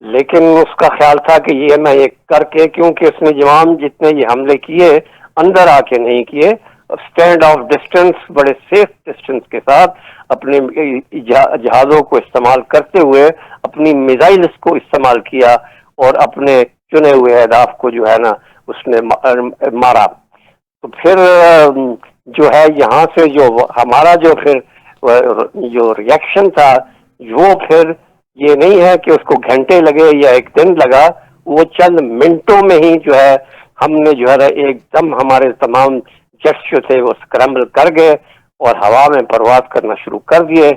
लेकिन उसका ख्याल था कि ये मैं ये करके, क्योंकि उसने जवान जितने ये हमले किए अंदर आके नहीं किए, स्टैंड ऑफ डिस्टेंस, बड़े सेफ डिस्टेंस के साथ अपने जहाजों को इस्तेमाल करते हुए अपनी मिसाइल्स को इस्तेमाल किया, और अपने चुने हुए अहदाफ को जो है ना उसने मारा। तो फिर जो है यहाँ से जो हमारा जो फिर जो रिएक्शन था, वो फिर ये नहीं है कि उसको घंटे लगे या एक दिन लगा, वो चंद मिनटों में ही जो है हमने जो है एकदम हमारे तमाम जेट्स जो थे वो स्क्रैम्बल कर गए और हवा में परवाज करना शुरू कर दिए,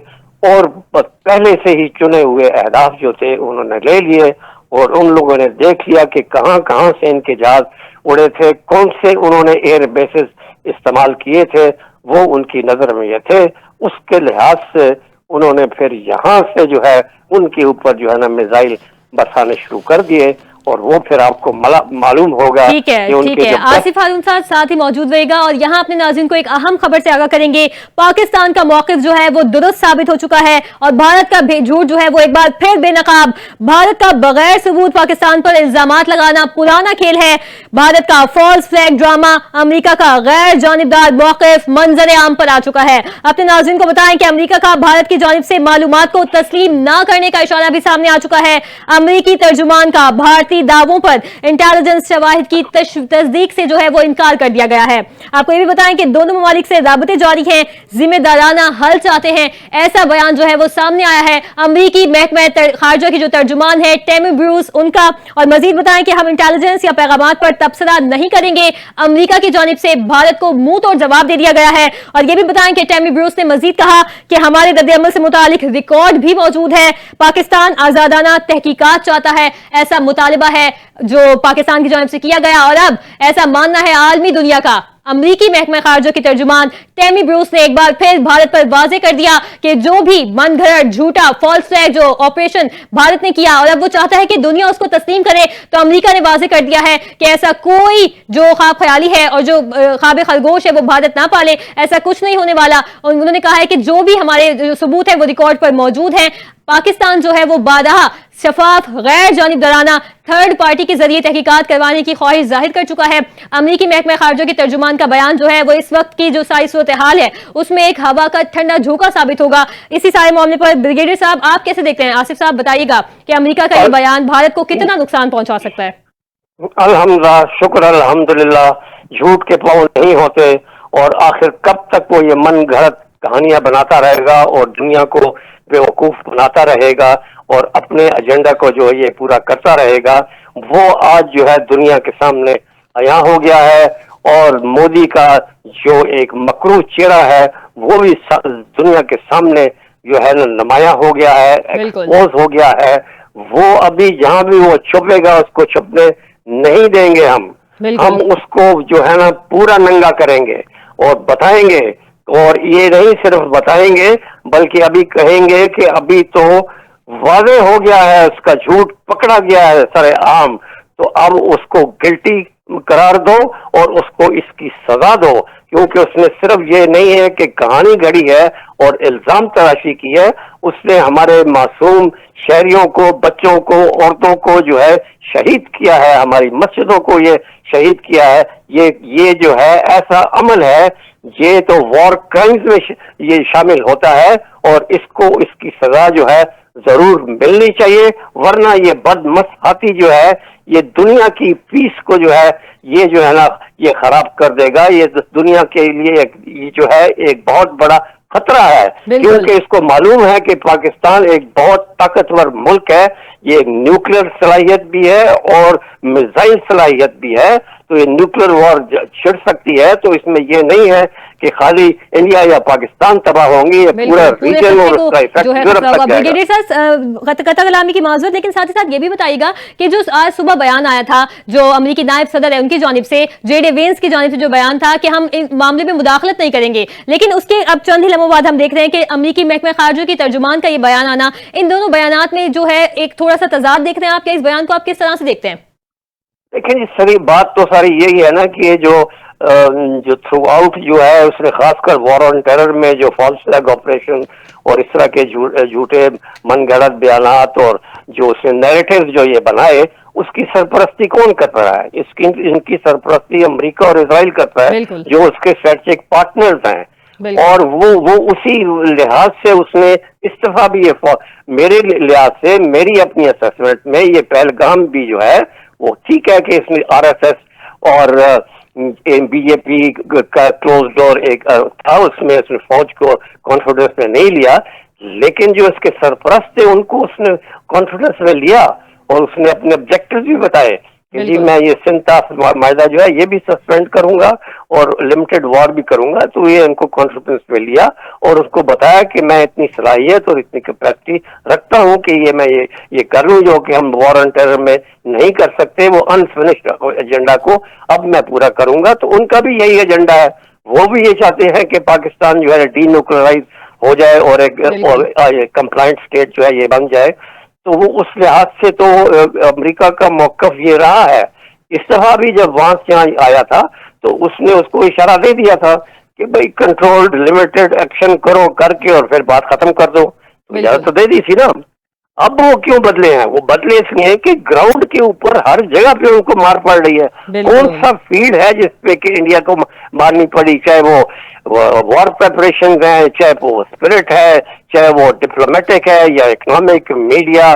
और पहले से ही चुने हुए अहदाफ जो थे उन्होंने ले लिए, और उन लोगों ने देख लिया कि कहाँ कहाँ से इनके जहाज उड़े थे, कौन से उन्होंने एयर बेसिस इस्तेमाल किए थे, वो उनकी नजर में ये थे। उसके लिहाज से उन्होंने फिर यहाँ से जो है उनके ऊपर जो है ना मिसाइल बरसाने शुरू कर दिए, और वो फिर आपको मालूम होगा। ठीक है आसिफ हारून साथ ही मौजूद रहेगा, और यहाँ अपने नाज़रीन को एक अहम खबर से आगाह करेंगे। पाकिस्तान का मौक़िफ़ जो है वो दुरुस्त साबित हो चुका है, और भारत का झूठ जो है वो एक बार फिर बेनकाब। भारत का बगैर सबूत पाकिस्तान पर इल्जामात लगाना पुराना खेल है। भारत का फॉल्स फ्लैग ड्रामा, अमेरिका का गैर जानिबदार मौक़िफ़ मंजर आम पर आ चुका है। अपने नाज़रीन को बताएं कि अमेरिका का भारत की जानिब से मालूमात को तस्लीम न करने का इशारा भी सामने आ चुका है। अमेरिकी तर्जुमान का भारतीय भारतीय दावों पर इंटेलिजेंस शवाहिद की तस्दीक से जो है वो इनकार कर दिया गया है। आपको ये भी बताएं कि दोनों ममालिक से राबते जारी हैं, जिम्मेदाराना हल चाहते हैं, ऐसा बयान जो है वो सामने आया है अमरीकी महकमा खारजा की जो तर्जुमान है टेमी ब्रूस उनका। और मजीद बताएं कि हम इंटेलिजेंस या पैगामात पर तबसरा नहीं करेंगे, अमरीका की जानिब से भारत को मुंह तोड़ जवाब दे दिया गया है। और ये भी बताएं कि टेमी ब्रूस ने मजीद कहा कि हमारे रद्द-ए-अमल से मुतालिक रिकॉर्ड भी मौजूद है, पाकिस्तान आजादाना तहकीकात चाहता है, ऐसा मुतालिबा है जो पाकिस्तान की जानिब से किया गया। और अब ऐसा मानना है आलमी दुनिया का। अमरीकी महकमा खारजा की तर्जुमान टेमी ब्रूस ने एक बार फिर भारत पर वाजे कर दिया कि जो भी मनगढ़ंत झूठा फॉल्स फ्लैग जो ऑपरेशन भारत ने किया और अब वो चाहता है कि दुनिया उसको तस्लीम करे, तो अमरीका ने वाजे कर दिया है कि ऐसा कोई जो ख्वाब ख्याली है और जो ख्वाब खरगोश है वो भारत ना पाले, ऐसा कुछ नहीं होने वाला। और उन्होंने कहा है कि जो भी हमारे जो सबूत है वो रिकॉर्ड पर मौजूद है। पाकिस्तान जो है वो बारहा शफाफ गैर जानिबदाराना थर्ड पार्टी के जरिए तहकीकात करवाने की ख्वाहिश जाहिर कर चुका है। अमरीकी महकमा खारजा के तर्जुमान का बयान जो है वो इस वक्त की जो सारी सूरत हाल है उसमें एक हवा का ठंडा झोंका साबित होगा। इसी सारे मामले पर ब्रिगेडियर साहब आप कैसे देखते हैं? आसिफ साहब बताइएगा कि अमरीका का ये बयान भारत को कितना नुकसान पहुंचा सकता है? अल्हम्दुलिल्लाह, शुक्र अल्हम्दुलिल्लाह, झूठ के पाँव नहीं होते। और आखिर कब तक वो ये मन घड़त कहानियां बनाता रहेगा और दुनिया को बेवकूफ बनाता रहेगा और अपने एजेंडा को जो है ये पूरा करता रहेगा। वो आज जो है दुनिया के सामने आया हो गया है और मोदी का जो एक मकरू चेहरा है वो भी दुनिया के सामने जो है नुमाया हो गया है, एक्सपोज हो गया है। वो अभी जहां भी वो छुपेगा उसको छुपने नहीं देंगे हम उसको जो है ना पूरा नंगा करेंगे और बताएंगे। और ये नहीं सिर्फ बताएंगे बल्कि अभी कहेंगे कि अभी तो वादे हो गया है, उसका झूठ पकड़ा गया है सरे आम, तो अब उसको गिल्टी करार दो और उसको इसकी सजा दो। क्योंकि उसने सिर्फ ये नहीं है कि कहानी गढ़ी है और इल्जाम तराशी की है, उसने हमारे मासूम शहरियों को, बच्चों को, औरतों को जो है शहीद किया है, हमारी मस्जिदों को ये शहीद किया है। ये जो है ऐसा अमल है, ये तो वॉर क्राइम्स में ये शामिल होता है और इसको इसकी सजा जो है जरूर मिलनी चाहिए, वरना ये बदमसहाती जो है ये दुनिया की पीस को जो है ना ये खराब कर देगा। ये दुनिया के लिए ये जो है एक बहुत बड़ा खतरा है, क्योंकि इसको मालूम है कि पाकिस्तान एक बहुत ताकतवर मुल्क है, ये एक न्यूक्लियर सलाहियत भी है और मिसाइल सलाहियत भी है, तो ये न्यूक्लियर वॉर छिड़ सकती है। तो इसमें ये नहीं है कि खाली इंडिया या पाकिस्तान तबाह होंगे, ये पूरा रीजन और उसका इफेक्ट यूरोप तक जाएगा। कतल कलामी की माजरत, लेकिन साथ ही साथ ये भी बताइएगा कि जो आज सुबह बयान आया था जो अमेरिकी नायब सदर है उनकी जानिब से, जे.डी. वेंस की जानिब से जो बयान था कि हम इस मामले में मुदाखलत नहीं करेंगे, लेकिन उसके अब चंद ही लम्हों बाद हम देख रहे हैं कि अमेरिकी महकमा खारजा की तर्जुमान का ये बयान आना, इन दोनों बयानात में जो है एक थोड़ा सा तजाद देख रहे हैं आप, क्या इस बयान को आप किस तरह से देखते हैं? देखिए, सारी बात तो सारी यही है ना कि ये जो थ्रू आउट जो है उसने खासकर वॉर ऑन टेरर में जो फॉल्स फ्लैग ऑपरेशन और इस तरह के झूठे मनगढ़ंत बयानात और जो उसने नैरेटिव्स जो ये बनाए, उसकी सरपरस्ती कौन कर रहा है? इनकी सरपरस्ती अमेरिका और इजराइल करता है, जो उसके स्ट्रेटेजिक पार्टनर्स हैं। और वो उसी लिहाज से उसने इस्तीफा भी मेरे लिहाज से, मेरी अपनी असेसमेंट में ये पहलगाम भी जो है वो ठीक है कि इसमें आरएसएस और बीजेपी का क्लोज डोर एक था, उसमें उसने फौज को कॉन्फिडेंस में नहीं लिया, लेकिन जो इसके सरपरस्त थे उनको उसने कॉन्फिडेंस में लिया और उसने अपने ऑब्जेक्टिव्स भी बताए कि जी मैं ये सिंता मायदा जो है ये भी सस्पेंड करूंगा और लिमिटेड वॉर भी करूंगा। तो ये उनको कॉन्फिडेंस में लिया और उसको बताया कि मैं इतनी सलाहियत और इतनी कैपेसिटी रखता हूं कि ये मैं ये कर लूं जो कि हम वॉर ऑन टेरर में नहीं कर सकते, वो अनफिनिश्ड एजेंडा को अब मैं पूरा करूंगा। तो उनका भी यही एजेंडा है, वो भी ये चाहते हैं कि पाकिस्तान जो है डीन्यूक्लियराइज हो जाए और एक कंप्लायंट स्टेट जो है ये बन जाए। तो वो उस लिहाज से तो अमेरिका का मौकफ ये रहा है। इस दफा भी जब वहां से यहाँ आया था तो उसने उसको इशारा दे दिया था कि भाई कंट्रोल्ड लिमिटेड एक्शन करो करके और फिर बात खत्म कर दो, तो इजाजत तो दे दी थी ना। अब वो क्यों बदले हैं? वो बदले इसलिए कि ग्राउंड के ऊपर हर जगह पे उनको मार पड़ रही है। कौन सा फील्ड है जिसपे कि इंडिया को मारनी पड़ी, चाहे वो वॉर प्रेपरेशन है, चाहे वो स्पिरिट है, चाहे वो डिप्लोमेटिक है या इकोनॉमिक, मीडिया,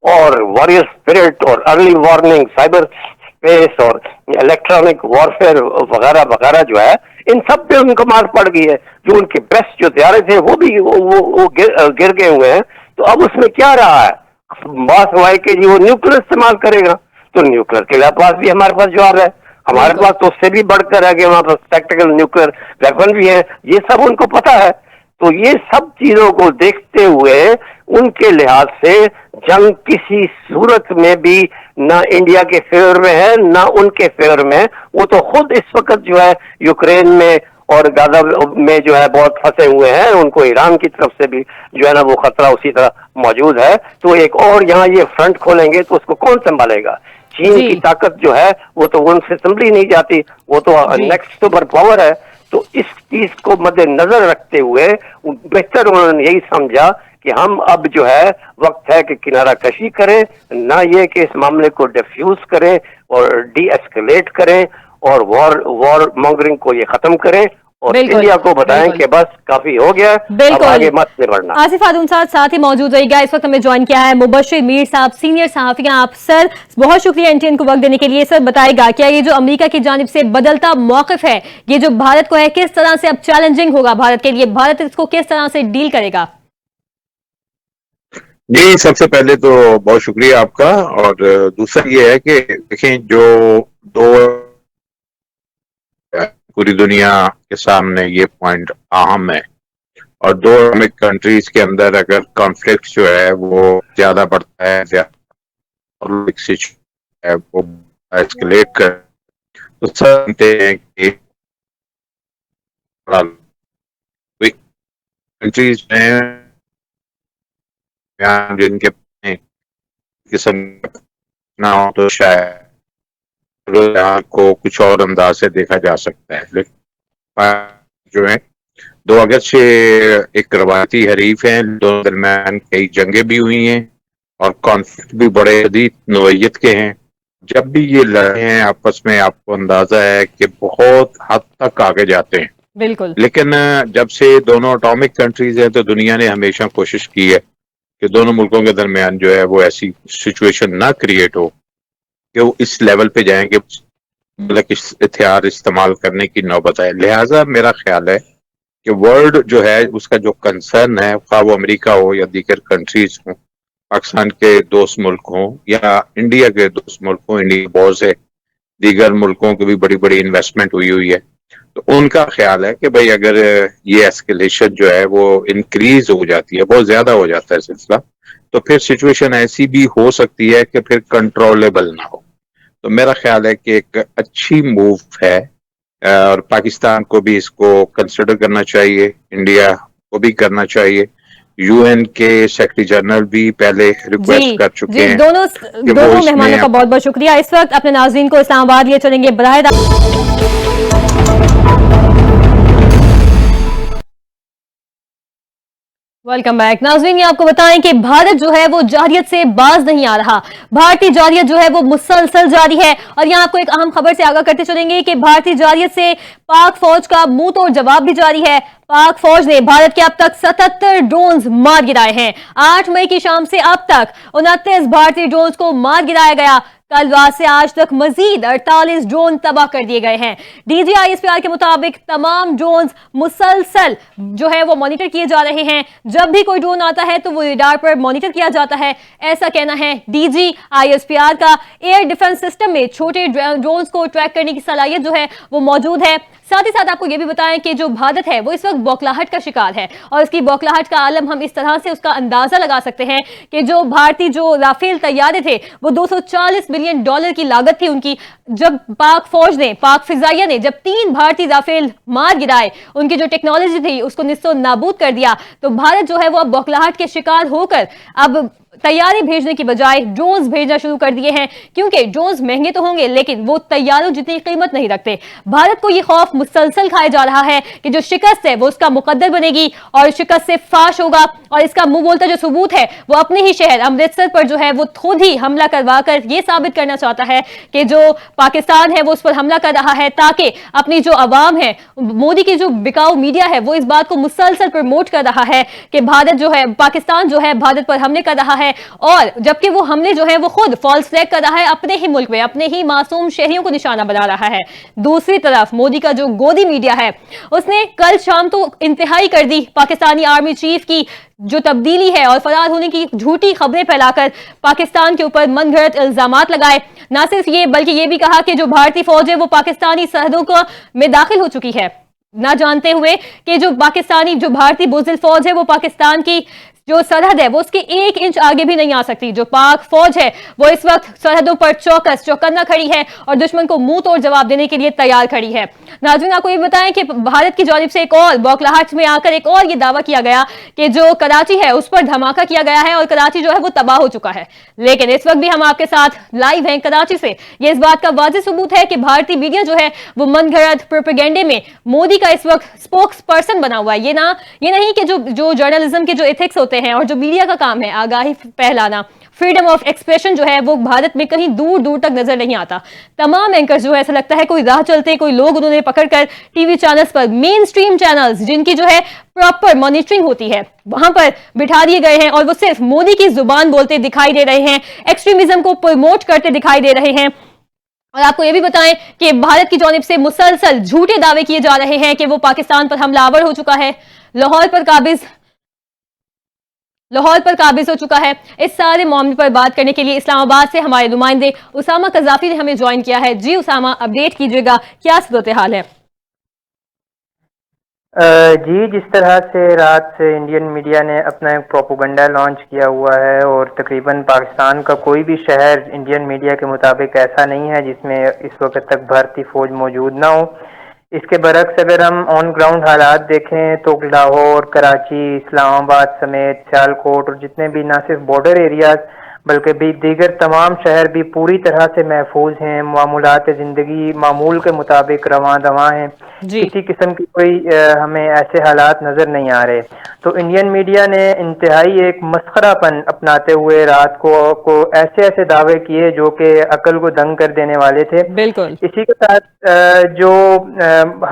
और वॉरियर स्पिरिट और अर्ली वार्निंग, साइबर स्पेस और इलेक्ट्रॉनिक वॉरफेयर वगैरह वगैरह जो है, इन सब पे उनको मार पड़ गई है। जो उनके बेस्ट जो तैयारे थे वो भी वो गिर गए हुए हैं। तो अब उसमें क्या रहा है, बात हुआ है कि जी वो न्यूक्लियर इस्तेमाल करेगा, तो न्यूक्लियर के पास भी हमारे पास जवाब है। हमारे पास तो उससे भी बढ़कर है कि हमारे पास टैक्टिकल न्यूक्लियर वेपन भी है, ये सब उनको पता है। तो ये सब चीजों को देखते हुए उनके लिहाज से जंग किसी सूरत में भी ना इंडिया के फेवर में है ना उनके फेवर में है। वो तो खुद इस वक्त जो है यूक्रेन में और गाजा में जो है बहुत फंसे हुए हैं। उनको ईरान की तरफ से भी जो है ना वो खतरा उसी तरह मौजूद है। तो एक और यहाँ ये फ्रंट खोलेंगे तो उसको कौन संभालेगा? चीन की ताकत जो है वो तो उनसे संभली नहीं जाती, वो तो नेक्स्ट सुपर पावर है। तो इस चीज को मद्देनजर रखते हुए बेहतर उन्होंने यही समझा कि हम अब जो है वक्त है कि किनारा कशी करें, ना ये कि इस मामले को डिफ्यूज करें और डी एस्केलेट करें और वॉर मॉन्गरिंग को ये खत्म करें और इंडिया को बताएं कि बस काफी हो गया, अब आगे मत बढ़ना। आसिफ खातून साथ ही मौजूद रहिएगा। इस वक्त हमें ज्वाइन किया है मुबशिर मीर साहब, सीनियर सहाफी। आप सर बहुत शुक्रिया एनटीएन को वक्त देने के लिए। सर बताएगा क्या ये जो अमेरिका की जानिब से बदलता मौकिफ है, ये जो भारत को है, किस तरह से अब चैलेंजिंग होगा भारत के लिए, भारत इसको किस तरह से डील करेगा? जी, सबसे पहले तो बहुत शुक्रिया आपका, और दूसरा ये है कि देखें जो दो पूरी दुनिया के सामने ये पॉइंट अहम है, और दो एटॉमिक कंट्रीज के अंदर अगर कॉन्फ्लिक्ट जो है वो ज्यादा बढ़ता है और वो एस्केलेट कर, तो समझते हैं कि कंट्रीज में जिनके किस्म ना हो तो शायद को कुछ और अंदाज से देखा जा सकता है। लेकिन जो है दो अगस्त से एक रवायती हरीफ हैं, दोनों दरमियान कई जंगें भी हुई हैं और कॉन्फ्लिक्ट भी बड़े शदीद नौइयत के हैं। जब भी ये लड़े हैं आपस में, आपको अंदाजा है कि बहुत हद तक आगे जाते हैं। बिल्कुल। लेकिन जब से दोनों एटॉमिक कंट्रीज हैं तो दुनिया ने हमेशा कोशिश की है कि दोनों मुल्कों के दरमियान जो है वो ऐसी सिचुएशन ना क्रिएट हो कि वो इस लेवल पे जाएं कि मतलब हथियार इस्तेमाल करने की नौबत आए। लिहाजा मेरा ख्याल है कि वर्ल्ड जो है उसका जो कंसर्न है, खा वो अमेरिका हो या दीगर कंट्रीज हो, पाकिस्तान के दोस्त मुल्क हो या इंडिया के दोस्त मुल्क हो, इंडिया बहुत से दीगर मुल्कों की भी बड़ी बड़ी इन्वेस्टमेंट हुई है, तो उनका ख्याल है कि भाई अगर ये एस्केलेशन जो है वो इंक्रीज हो जाती है, बहुत ज्यादा हो जाता है सिलसिला, तो फिर सिचुएशन ऐसी भी हो सकती है कि फिर कंट्रोलेबल ना हो। तो मेरा ख्याल है कि एक अच्छी मूव है और पाकिस्तान को भी इसको कंसिडर करना चाहिए, इंडिया को भी करना चाहिए। यूएन के सेक्रेटरी जनरल भी पहले रिक्वेस्ट कर चुके हैं। दोनों मेहमानों का बहुत बहुत शुक्रिया। इस वक्त अपने नाज़रीन को इस्लामाबाद लिए चलेंगे बराह वेलकम बैक। नाज़रीन ये आपको बताएं कि भारत जो है वो जारियत से बाज नहीं आ रहा। भारतीय जारियत जो है वो मुसलसल जारी है और यहाँ आपको एक अहम खबर से आगाह करते चलेंगे कि भारतीय जारियत से पाक फौज का मुंह तोड़ जवाब भी जारी है। पाक फौज ने भारत के अब तक 77 ड्रोन्स मार गिराए हैं। 8 मई की शाम से अब तक 29 भारतीय ड्रोन्स को मार गिराया गया। कल रात से आज तक मजीद 48 ड्रोन तबाह कर दिए गए हैं। DGISPR के मुताबिक तमाम ड्रोन्स मुसलसल जो है वो मॉनिटर किए जा रहे हैं। जब भी कोई ड्रोन आता है तो वो रडार पर मॉनिटर किया जाता है, ऐसा कहना है DGISPR का। एयर डिफेंस सिस्टम में छोटे ड्रोन्स को ट्रैक करने की सलाहियत जो है वो मौजूद है। साथ ही साथ आपको ये भी बताएं कि जो भारत है वो इस वक्त बौखलाहट का शिकार है और इसकी बौखलाहट का आलम हम इस तरह से उसका अंदाजा लगा सकते हैं कि जो भारतीय जो राफेल तैयारे थे वो $240 बिलियन की लागत थी उनकी। जब पाक फौज ने, पाक फिजाइया ने जब 3 भारतीय राफेल मार गिराए, उनकी जो टेक्नोलॉजी थी उसको निस्तो नाबूद कर दिया, तो भारत जो है वो अब बौखलाहट के शिकार होकर अब तैयारे भेजने की बजाय ड्रोन्स भेजना शुरू कर दिए हैं। क्योंकि ड्रोन्स महंगे तो होंगे लेकिन वो तैयारों जितनी कीमत नहीं रखते। भारत को ये खौफ मुसलसल खाया जा रहा है कि जो शिकस्त है वो उसका मुकद्दर बनेगी और शिकस्त से फाश होगा। और इसका मुंह बोलता जो सबूत है वो अपने ही शहर अमृतसर पर जो है वो खुद ही हमला करवा कर ये साबित करना चाहता है कि जो पाकिस्तान है वो उस पर हमला कर रहा है, ताकि अपनी जो अवाम है, मोदी की जो बिकाऊ मीडिया है वो इस बात को मुसलसल प्रमोट कर रहा है कि भारत जो है, पाकिस्तान जो है भारत पर हमले कर रहा है ہے, اور جبکہ وہ حملے جو ہیں وہ خود فالس فلیگ کر رہا ہے اپنے ہی ملک میں, اپنے ہی معصوم شہریوں کو نشانہ بنا رہا ہے. دوسری طرف مودی کا جو گودی میڈیا ہے اس نے کل شام تو انتہائی کر دی پاکستانی آرمی چیف کی جو تبدیلی ہے, اور فرار ہونے کی جھوٹی خبریں پھیلا کر پاکستان کے اوپر من گھڑت الزامات لگائے. نہ صرف یہ بلکہ یہ بھی کہا کہ جو بھارتی فوج ہے وہ پاکستانی سرحدوں میں داخل ہو چکی ہے, نہ جانتے ہوئے کہ جو پاکستانی جو بھارتی بزدل فوج ہے وہ پاکستان کی جو سرحد ہے وہ اس کے 1 انچ آگے بھی نہیں آ سکتی. جو پاک فوج ہے وہ اس وقت سرحدوں پر چوکنا کھڑی ہے اور دشمن کو منہ توڑ جواب دینے کے لیے تیار کھڑی ہے. ناظرین, آپ کو یہ بتائیں کہ بھارت کی جانب سے ایک اور بوکلاہٹ میں آ کر ایک اور یہ دعویٰ کیا گیا کہ جو کراچی ہے اس پر دھماکہ کیا گیا ہے اور کراچی جو ہے وہ تباہ ہو چکا ہے. لیکن اس وقت بھی ہم آپ کے ساتھ لائیو ہیں کراچی سے. یہ اس بات کا واضح ثبوت ہے کہ بھارتی میڈیا جو ہے وہ من گھڑت پروپیگنڈے میں مودی کا اس وقت اسپوکس پرسن بنا ہوا ہے. یہ نہیں کہ جو جرنلزم کے جو ایتھکس ہوتے ہیں اور جو میڈیا کا کام ہے آگاہی پھیلانا, فریڈم آف ایکسپریشن جو ہے وہ بھارت میں کہیں دور دور تک نظر نہیں آتا. تمام اینکر جو ہے ایسا لگتا ہے کوئی راہ چلتے کوئی لوگ انہوں نے پکڑ کر ٹی وی چینلز پر, مین سٹریم چینلز جن کی جو ہے پراپر مانیٹرنگ ہوتی ہے, وہاں پر بٹھا دیے گئے ہیں اور وہ صرف مودی کی زبان بولتے دکھائی دے رہے ہیں, ایکسٹریمزم کو پروموٹ کرتے دکھائی دے رہے ہیں. اور آپ کو یہ بھی بتائیں کہ بھارت کی جانب سے مسلسل جھوٹے دعوے کیے جا رہے ہیں کہ وہ پاکستان پر حملہ آور ہو چکا ہے, لاہور پر قابض ہو چکا ہے. اس سارے معاملے پر بات کرنے کے لیے اسلام آباد سے ہمارے نمائندے اسامہ قذافی نے ہمیں جوائن کیا ہے. جی اسامہ, اپڈیٹ کیجیے گا, کیا صورتحال ہے؟ جی, جس طرح سے رات سے انڈین میڈیا نے اپنا ایک پروپیگنڈا لانچ کیا ہوا ہے اور تقریباً پاکستان کا کوئی بھی شہر انڈین میڈیا کے مطابق ایسا نہیں ہے جس میں اس وقت تک بھارتی فوج موجود نہ ہو. اس کے برعکس اگر ہم آن گراؤنڈ حالات دیکھیں تو لاہور, کراچی, اسلام آباد سمیت سیالکوٹ اور جتنے بھی نہ صرف بارڈر ایریاز بلکہ بھی دیگر تمام شہر بھی پوری طرح سے محفوظ ہیں. معمولات زندگی معمول کے مطابق رواں دواں ہیں. جی, کسی قسم کی کوئی ہمیں ایسے حالات نظر نہیں آ رہے. تو انڈین میڈیا نے انتہائی ایک مسخرہ پن اپناتے ہوئے رات کو ایسے دعوے کیے جو کہ عقل کو دنگ کر دینے والے تھے. بالکل. اسی کے ساتھ جو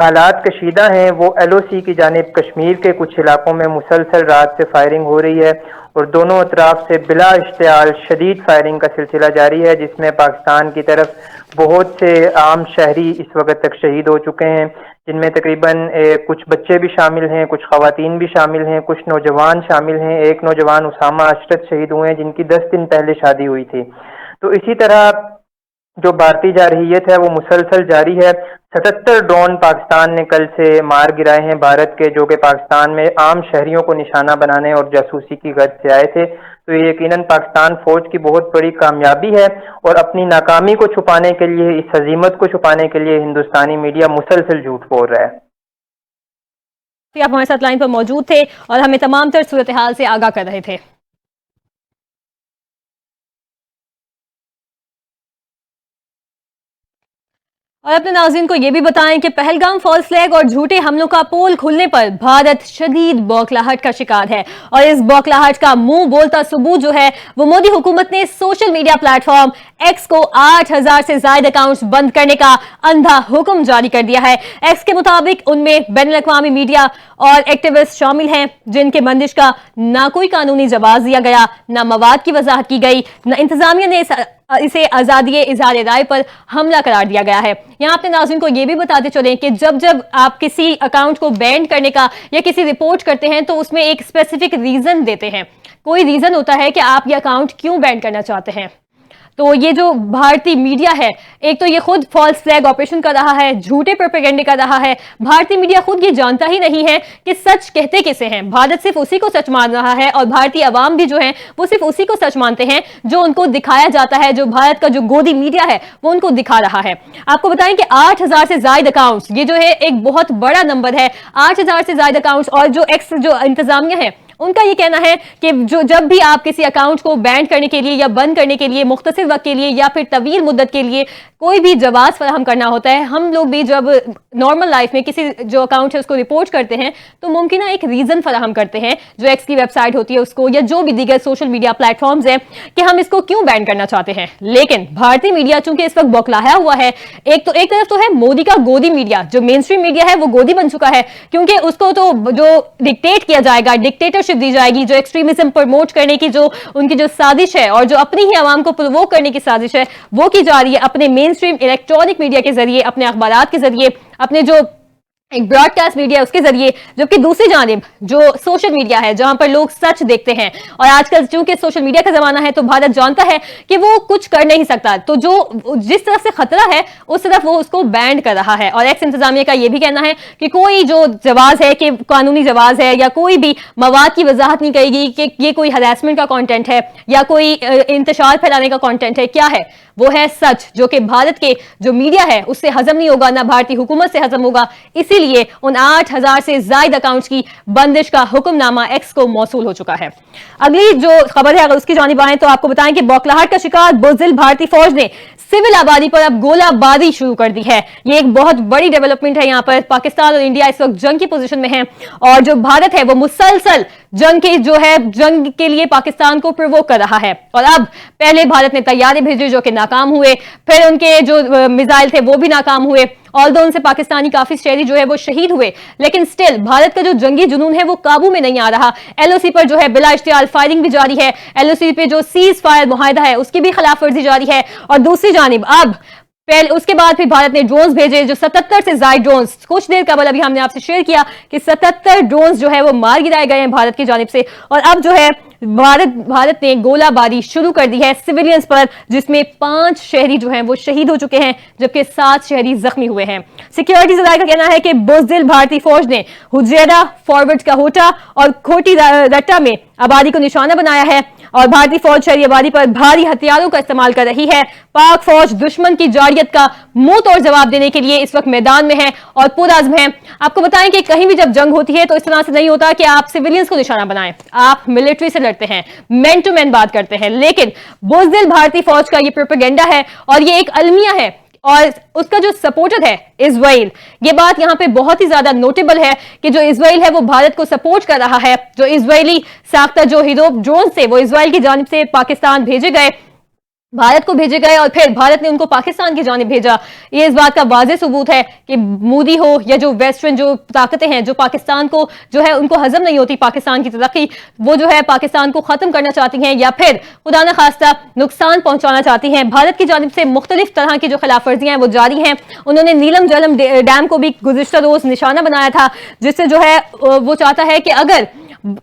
حالات کشیدہ ہیں وہ LOC کی جانب کشمیر کے کچھ علاقوں میں مسلسل رات سے فائرنگ ہو رہی ہے اور دونوں اطراف سے بلا اشتعال شدید فائرنگ کا سلسلہ جاری ہے, جس میں پاکستان کی طرف بہت سے عام شہری اس وقت تک شہید ہو چکے ہیں, جن میں تقریباً کچھ بچے بھی شامل ہیں, کچھ خواتین بھی شامل ہیں, کچھ نوجوان شامل ہیں. ایک نوجوان اسامہ اشرت شہید ہوئے ہیں جن کی 10 دن پہلے شادی ہوئی تھی. تو اسی طرح جو بھارتی جارحیت ہے وہ مسلسل جاری ہے. 77 ڈرون پاکستان نے کل سے مار گرائے ہیں بھارت کے, جو کہ پاکستان میں عام شہریوں کو نشانہ بنانے اور جاسوسی کی غرض سے آئے تھے. تو یہ یقیناً پاکستان فوج کی بہت بڑی کامیابی ہے اور اپنی ناکامی کو چھپانے کے لیے, اس ہزیمت کو چھپانے کے لیے ہندوستانی میڈیا مسلسل جھوٹ بول رہا ہے. آپ ہمارے ساتھ لائن پر موجود تھے اور ہمیں تمام تر صورتحال سے آگاہ کر رہے تھے. اور اپنے ناظرین کو یہ بھی بتائیں کہ پہلگام فالس فلیگ اور جھوٹے حملوں کا پول کھلنے پر بھارت شدید بوکھلاہٹ کا شکار ہے, اور اس بوکھلاہٹ کا منہ بولتا ثبوت جو ہے وہ مودی حکومت نے social media plate form x کو 8000 سے زائد اکاؤنٹس بند کرنے کا اندھا حکم جاری کر دیا ہے. ایکس کے مطابق ان میں بین الاقوامی میڈیا اور ایکٹیوسٹ شامل ہیں جن کے بندش کا نہ کوئی قانونی جواز دیا گیا, نہ مواد کی وضاحت کی گئی, نہ انتظامیہ نے اسے آزادی اظہار رائے پر حملہ قرار دیا گیا ہے. یہاں اپنے ناظرین کو یہ بھی بتاتے چلیں کہ جب آپ کسی اکاؤنٹ کو بین کرنے کا یا کسی رپورٹ کرتے ہیں تو اس میں ایک اسپیسیفک ریزن دیتے ہیں, کوئی ریزن ہوتا ہے کہ آپ یہ اکاؤنٹ کیوں بین کرنا چاہتے ہیں. تو یہ جو بھارتی میڈیا ہے ایک تو یہ خود فالس فلیگ آپریشن کر رہا ہے, جھوٹے پروپیگنڈے کر رہا ہے. بھارتی میڈیا خود یہ جانتا ہی نہیں ہے کہ سچ کہتے کسے ہیں. بھارت صرف اسی کو سچ مان رہا ہے اور بھارتی عوام بھی جو ہیں وہ صرف اسی کو سچ مانتے ہیں جو ان کو دکھایا جاتا ہے, جو بھارت کا جو گودی میڈیا ہے وہ ان کو دکھا رہا ہے. آپ کو بتائیں کہ 8000 سے زائد اکاؤنٹس, یہ جو ہے ایک بہت بڑا نمبر ہے. 8000 سے زائد اکاؤنٹس, اور جو ایکس جو انتظامیہ ہے ان کا یہ کہنا ہے کہ جب بھی آپ کسی اکاؤنٹ کو بین کرنے کے لیے یا بند کرنے کے لیے مختصر وقت کے لیے یا پھر طویل مدت کے لیے کوئی بھی جواز فراہم کرنا ہوتا ہے. ہم لوگ بھی جب نارمل لائف میں کسی جو اکاؤنٹ ہے اس کو رپورٹ کرتے ہیں تو ممکنہ ایک ریزن فراہم کرتے ہیں جو ایکس کی ویب سائٹ ہوتی ہے اس کو یا جو بھی دیگر سوشل میڈیا پلیٹ فارمز ہیں کہ ہم اس کو کیوں بین کرنا چاہتے ہیں. لیکن بھارتی میڈیا چونکہ اس وقت بوکھلایا ہوا ہے, ایک طرف تو ہے مودی کا گودی میڈیا, جو مین اسٹریم میڈیا ہے وہ گودی بن چکا ہے کیونکہ اس کو تو جو ڈکٹیٹ کیا جائے گا, ڈکٹیٹرشپ دی جائے گی, جو ایکسٹریمزم پروموٹ کرنے کی جو ان کی جو سازش ہے اور جو اپنی ہی عوام کو پرووک کرنے کی سازش ہے وہ کی جا رہی ہے اپنے مین اسٹریم الیکٹرانک میڈیا کے ذریعے, اپنے اخبارات کے ذریعے, اپنے جو ایک براڈ کاسٹ میڈیا اس کے ذریعے. جبکہ دوسری جانب جو سوشل میڈیا ہے جہاں پر لوگ سچ دیکھتے ہیں, اور آج کل چونکہ سوشل میڈیا کا زمانہ ہے تو بھارت جانتا ہے کہ وہ کچھ کر نہیں سکتا, تو جو جس طرف سے خطرہ ہے اس طرف وہ اس کو بینڈ کر رہا ہے. اور ایکس انتظامیہ کا یہ بھی کہنا ہے کہ کوئی جو جواز ہے کہ قانونی جواز ہے یا کوئی بھی مواد کی وضاحت نہیں کرے گی کہ یہ کوئی ہراسمنٹ کا کانٹینٹ ہے یا کوئی انتشار پھیلانے کا کانٹینٹ ہے. کیا ہے وہ ہے سچ, جو کہ بھارت کے جو میڈیا ہے اس سے ہضم نہیں ہوگا, نہ بھارتی حکومت سے ہضم ہوگا. اسی لیے ان 8,000 سے زائد اکاؤنٹس کی بندش کا حکم نامہ ایکس کو موصول ہو چکا ہے. اگلی جو خبر ہے اگر اس کی جانب آئیں تو آپ کو بتائیں کہ بوکھلاہٹ کا شکار بزدل بھارتی فوج نے سول آبادی پر اب گولہ باری شروع کر دی ہے. یہ ایک بہت بڑی ڈیولپمنٹ ہے. یہاں پر پاکستان اور انڈیا اس وقت جنگ کی پوزیشن میں ہیں اور جو بھارت ہے وہ مسلسل جنگ کے لیے پاکستان کو پرووک کر رہا ہے. اور اب پہلے بھارت نے طیارے بھیجے جو کہ ناکام ہوئے, پھر ان کے جو میزائل تھے وہ بھی ناکام ہوئے, although ان سے پاکستانی کافی شہری جو ہے وہ شہید ہوئے, لیکن سٹل بھارت کا جو جنگی جنون ہے وہ قابو میں نہیں آ رہا. ایل او سی پر جو ہے بلا اشتعال فائرنگ بھی جاری ہے, ایل او سی پہ جو سیز فائر معاہدہ ہے اس کی بھی خلاف ورزی جاری ہے. اور دوسری جانب اب اس کے بعد پھر بھارت نے ڈرونز بھیجے, جو 77 سے زائد ڈرونز کچھ دیر قبل ابھی ہم نے آپ سے شیئر کیا کہ 77 ڈرونز جو ہے وہ مار گرائے گئے ہیں بھارت کی جانب سے. اور اب جو ہے بھارت نے گولہ باری شروع کر دی ہے سویلینز پر, جس میں 5 شہری جو ہیں وہ شہید ہو چکے ہیں جبکہ 7 شہری زخمی ہوئے ہیں. سیکیورٹی ادارے کا کہنا ہے کہ بزدل بھارتی فوج نے حجیرہ, فارورڈ کا ہوٹا اور کھوٹی رٹا میں آبادی کو نشانہ بنایا ہے اور بھارتی فوج شہری آبادی پر بھاری ہتھیاروں کا استعمال کر رہی ہے. پاک فوج دشمن کی جارحیت کا منہ توڑ جواب دینے کے لیے اس وقت میدان میں ہے اور پرعزم ہے. آپ کو بتائیں کہ کہیں بھی جب جنگ ہوتی ہے تو اس طرح سے نہیں ہوتا کہ آپ سویلینز کو نشانہ بنائیں, آپ ملٹری سے لڑتے ہیں, مین ٹو مین بات کرتے ہیں. لیکن بزدل بھارتی فوج کا یہ پروپیگنڈا ہے اور یہ ایک المیہ ہے اور اس کا جو سپورٹر ہے اسرائیل. یہ بات یہاں پہ بہت ہی زیادہ نوٹیبل ہے کہ جو اسرائیل ہے وہ بھارت کو سپورٹ کر رہا ہے. جو اسرائیلی ساختہ جو ہیرو ڈرون سے وہ اسرائیل کی جانب سے پاکستان بھیجے گئے, بھارت کو بھیجے گئے اور پھر بھارت نے ان کو پاکستان کی جانب بھیجا. یہ اس بات کا واضح ثبوت ہے کہ مودی ہو یا جو ویسٹرن جو طاقتیں ہیں جو پاکستان کو جو ہے ان کو ہضم نہیں ہوتی پاکستان کی ترقی, وہ جو ہے پاکستان کو ختم کرنا چاہتی ہیں یا پھر خدا نخواستہ نقصان پہنچانا چاہتی ہیں. بھارت کی جانب سے مختلف طرح کی جو خلاف ورزیاں ہیں وہ جاری ہیں. انہوں نے نیلم جلم ڈیم کو بھی گزشتہ روز نشانہ بنایا تھا, جس سے جو ہے وہ چاہتا ہے کہ اگر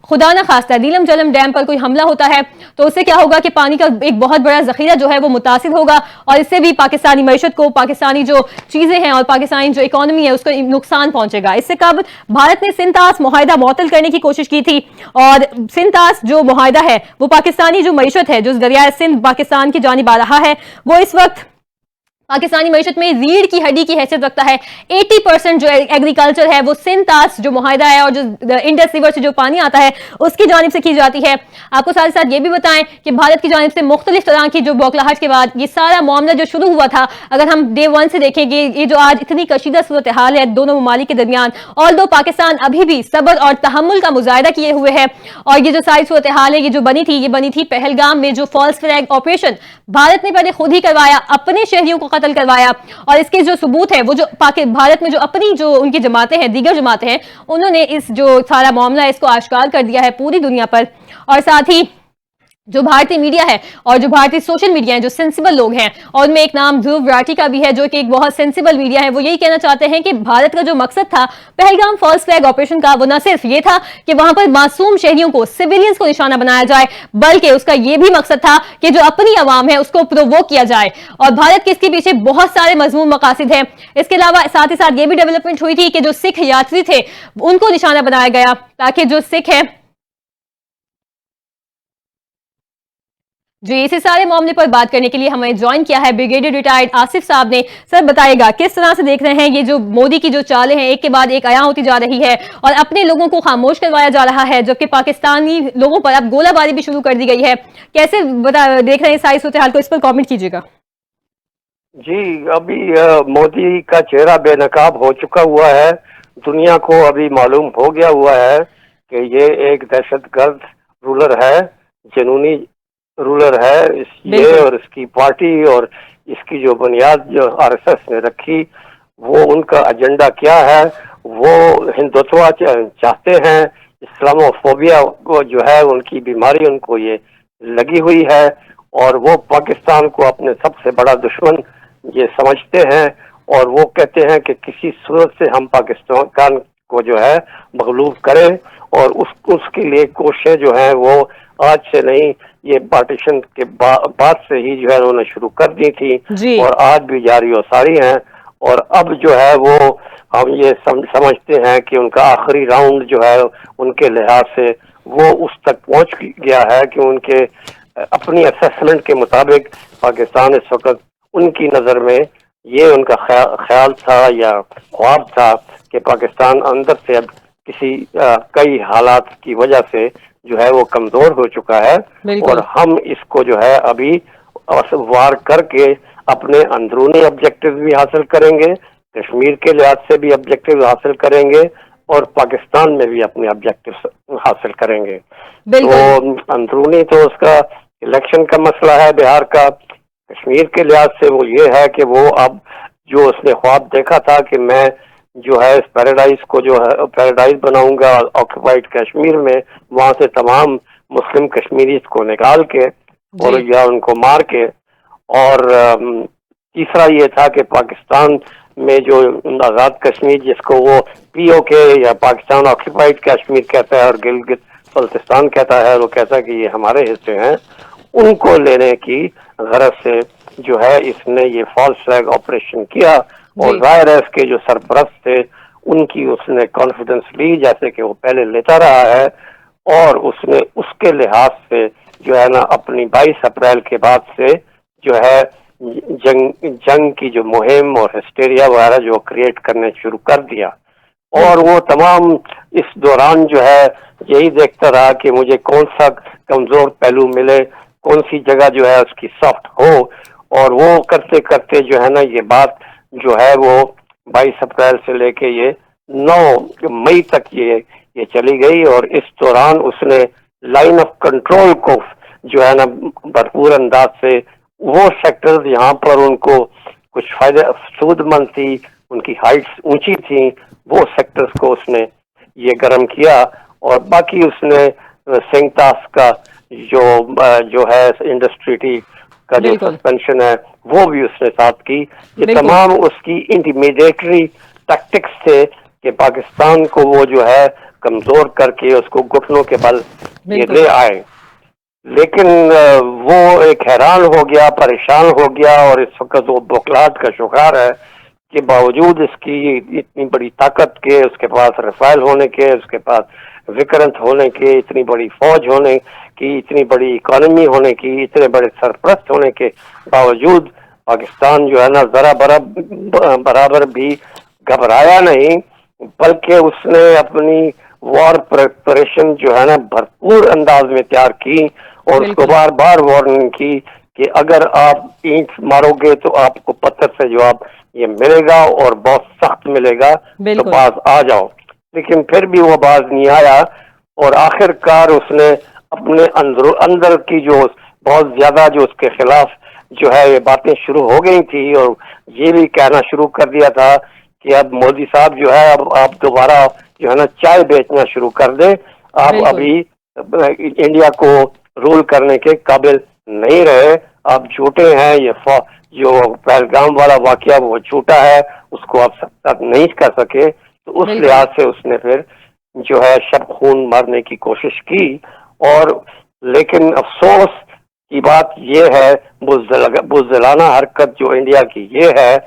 خدا نہ خواستہ نیلم جلم ڈیم پر کوئی حملہ ہوتا ہے تو اس سے کیا ہوگا کہ پانی کا ایک بہت بڑا ذخیرہ جو ہے وہ متاثر ہوگا اور اس سے بھی پاکستانی معیشت کو, پاکستانی جو چیزیں ہیں اور پاکستانی جو اکانومی ہے اس کو نقصان پہنچے گا. اس سے قبل بھارت نے سنتاس معاہدہ معطل کرنے کی کوشش کی تھی اور سنتاس جو معاہدہ ہے وہ پاکستانی جو معیشت ہے جو دریائے سندھ پاکستان کی جانب آ رہا ہے وہ اس وقت پاکستانی معیشت میں ریڑھ کی ہڈی کی حیثیت رکھتا ہے. 80% جو ایگریکلچر ہے وہ سنتاس جو معاہدہ ہے اور جو انڈس ریور سے جو پانی آتا ہے اس کی جانب سے کی جاتی ہے. آپ کو ساتھ ساتھ یہ بھی بتائیں کہ بھارت کی جانب سے مختلف طرح کی جو بوکھلاہٹ کے بعد یہ سارا معاملہ جو شروع ہوا تھا, اگر ہم ڈے 1 سے دیکھیں گے یہ جو آج اتنی کشیدہ صورتحال ہے دونوں ممالک کے درمیان, although پاکستان ابھی بھی صبر اور تحمل کا مظاہرہ کیے ہوئے ہے اور یہ جو ساری صورتحال ہے یہ جو بنی تھی پہلگام میں جو فالس فلیگ آپریشن بھارت نے پہلے خود ہی کروایا, اپنے شہریوں کو قتل کروایا اور اس کے جو ثبوت ہے وہ جو بھارت میں جو اپنی جو ان کی جماعتیں ہیں دیگر جماعتیں ہیں انہوں نے اس جو سارا معاملہ ہے اس کو آشکار کر دیا ہے پوری دنیا پر. اور ساتھ ہی جو بھارتی میڈیا ہے اور جو بھارتی سوشل میڈیا ہیں جو سینسیبل لوگ ہیں, اور ان میں ایک نام دھرو وراٹی کا بھی ہے جو کہ ایک بہت سینسیبل میڈیا ہے, وہ یہی کہنا چاہتے ہیں کہ بھارت کا جو مقصد تھا پہلگام فالس فلیگ آپریشن کا وہ نہ صرف یہ تھا کہ وہاں پر معصوم شہریوں کو سویلینز کو نشانہ بنایا جائے بلکہ اس کا یہ بھی مقصد تھا کہ جو اپنی عوام ہے اس کو پرووک کیا جائے. اور بھارت کے اس کے پیچھے بہت سارے مضمون مقاصد ہیں. اس کے علاوہ ساتھ ہی ساتھ یہ بھی ڈیولپمنٹ ہوئی تھی کہ جو سکھ یاتری تھے ان کو نشانہ بنایا گیا تاکہ جو سکھ ہے جی. اسی سارے معاملے پر بات کرنے کے لیے ہمیں جوائن کیا ہے بریگیڈیئر ریٹائرڈ آصف صاحب نے. سر بتائے گا کس طرح سے دیکھ رہے ہیں یہ جو مودی کی جو چالیں ہیں ایک کے بعد ایک عیاں ہوتی جا رہی ہے اور اپنے لوگوں کو خاموش کروایا جا رہا ہے جبکہ پاکستانی لوگوں پر اب گولہ باری بھی شروع کر دی گئی ہے, کیسے دیکھ رہے ہیں ساری صورتحال کو, اس پر کامنٹ کیجیے گا. जी, अभी मोदी का चेहरा बेनकाब हो चुका हुआ है। दुनिया को अभी मालूम हो गया हुआ है कि ये एक दहशतगर्द रूलर है, जुनूनी रूलर है। ये बिल्कुल। और इसकी पार्टी और इसकी जो बुनियाद जो आरएसएस ने रखी, वो उनका एजेंडा क्या है? वो हिंदुत्व चाहते हैं, इस्लामोफोबिया को जो है उनकी बीमारी उनको ये लगी हुई है, और वो पाकिस्तान को अपने सबसे बड़ा दुश्मन ये समझते हैं, और वो कहते हैं कि किसी सूरत से हम पाकिस्तान को जो है मगलूब करें, और उसके लिए कोशिशें जो हैं वो आज से नहीं, ये पार्टीशन के बाद से ही जो है उन्होंने शुरू कर दी थी, जी। और आज भी जारी और सारी हैं। और अब जो है वो हम ये समझते हैं कि उनका आखिरी राउंड जो है उनके लिहाज से वो उस तक पहुंच गया है कि उनके अपनी असेसमेंट के मुताबिक पाकिस्तान इस वक्त उनकी नज़र में ये उनका ख्याल था या ख्वाब था कि पाकिस्तान अंदर से अब किसी कई हालात की वजह से जो है वो कमज़ोर हो चुका है, बिल्कुल। और हम इसको जो है अभी वार करके अपने अंदरूनी ऑब्जेक्टिव भी हासिल करेंगे, कश्मीर के लिहाज से भी ऑब्जेक्टिव हासिल करेंगे, और पाकिस्तान में भी अपने ऑब्जेक्टिव हासिल करेंगे। बिल्कुल। तो अंदरूनी तो उसका इलेक्शन का मसला है बिहार का। कश्मीर के लिहाज से वो ये है कि वो अब जो उसने ख्वाब देखा था कि मैं जो है इस पैराडाइज को जो है पैराडाइज बनाऊंगा ऑक्युपाइड कश्मीर में, वहां से तमाम मुस्लिम कश्मीरी को निकाल के और जी। या उनको मार के, और तीसरा ये था कि पाकिस्तान में जो आज़ाद कश्मीर जिसको वो पीओके या पाकिस्तान ऑक्युपाइड कश्मीर कहता है और गिलगित बल्तिस्तान कहता है, वो कहता है कि ये हमारे हिस्से हैं, उनको लेने की गरज से जो है इसने ये फॉल्स फ्लैग ऑपरेशन किया। और जाहिर है इसके जो सरपरस्त थे उनकी उसने कॉन्फिडेंस ली, जैसे कि वो पहले लेता रहा है, और उसने उसके लिहाज से जो है ना अपनी 22 अप्रैल के बाद से जो है जंग की जो मुहिम और हिस्टेरिया वगैरह जो क्रिएट करने शुरू कर दिया। और वो तमाम इस दौरान जो है यही देखता रहा कि मुझे कौन सा कमजोर पहलू मिले, कौन सी जगह जो है उसकी सॉफ्ट हो, और वो करते करते जो है ना ये बात जो है वो 22 अप्रैल से लेके ये 9 मई तक ये चली गई। और इस दौरान उसने लाइन ऑफ कंट्रोल को जो है ना भरपूर अंदाज से वो सेक्टर्स यहाँ पर उनको कुछ फायदे सूदमंद थी, उनकी हाइट्स ऊंची थी, वो सेक्टर्स को उसने ये गर्म किया। और बाकी उसने सिंगतास का जो है इंडस्ट्री का जो सस्पेंशन है वो भी उसने साथ की। ये तमाम उसकी इंटिमिडेटरी टैक्टिक्स थे कि पाकिस्तान को वो जो है कमजोर करके उसको घुटनों के बल ये ले आए। लेकिन वो एक हैरान हो गया, परेशान हो गया, और इस वक्त वो बौखलाहट का शिकार है कि बावजूद इसकी इतनी बड़ी ताकत के, उसके पास रसायल होने के, उसके पास विक्रांत होने के, इतनी बड़ी फौज होने की, इतनी बड़ी इकोनॉमी होने की, इतने बड़े सरपरस्त होने के बावजूद पाकिस्तान जो है ना जरा बराबर भी घबराया नहीं, बल्कि उसने अपनी वॉर प्रिपरेशन जो है ना भरपूर अंदाज में तैयार की, और उसको बार बार वार्निंग की कि अगर आप ईंट मारोगे तो आपको पत्थर से जवाब ये मिलेगा और बहुत सख्त मिलेगा, तो बाज आ जाओ। लेकिन फिर भी वो बाज नहीं आया, और आखिरकार उसने अपने अंदर की जो बहुत ज्यादा जो उसके खिलाफ जो है ये बातें शुरू हो गई थी, और ये भी कहना शुरू कर दिया था कि अब मोदी साहब जो है अब आप दोबारा जो है ना चाय बेचना शुरू कर दे, आप अभी इंडिया को रूल करने के काबिल नहीं रहे, आप झूठे हैं, ये जो पहलगाम वाला वाकया वो झूठा है, उसको आप सख्त नहीं कर सके। तो उस लिहाज से उसने फिर जो है शब खून मारने की कोशिश की। और लेकिन अफसोस की बात ये है, बुज़दिलाना हरकत जो इंडिया की ये है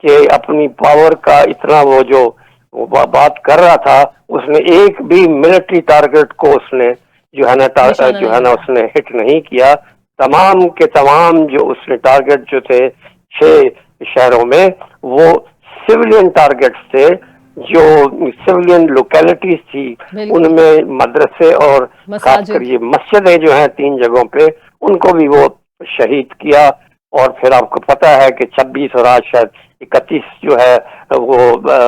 कि अपनी पावर का इतना वो बात कर रहा था, उसने एक भी मिलिट्री टारगेट को उसने जो है ना उसने हिट नहीं किया। तमाम के तमाम जो उसने टारगेट जो थे 6 शहरों में वो सिविलियन टारगेट्स थे, जो सिविलियन लोकेलिटीज थी, उनमें मदरसे और खासकर ये मस्जिदें जो हैं 3 जगहों पे, उनको भी वो शहीद किया। اور پھر آپ کو پتا ہے کہ 26 اور آج شاید 31 جو ہے وہ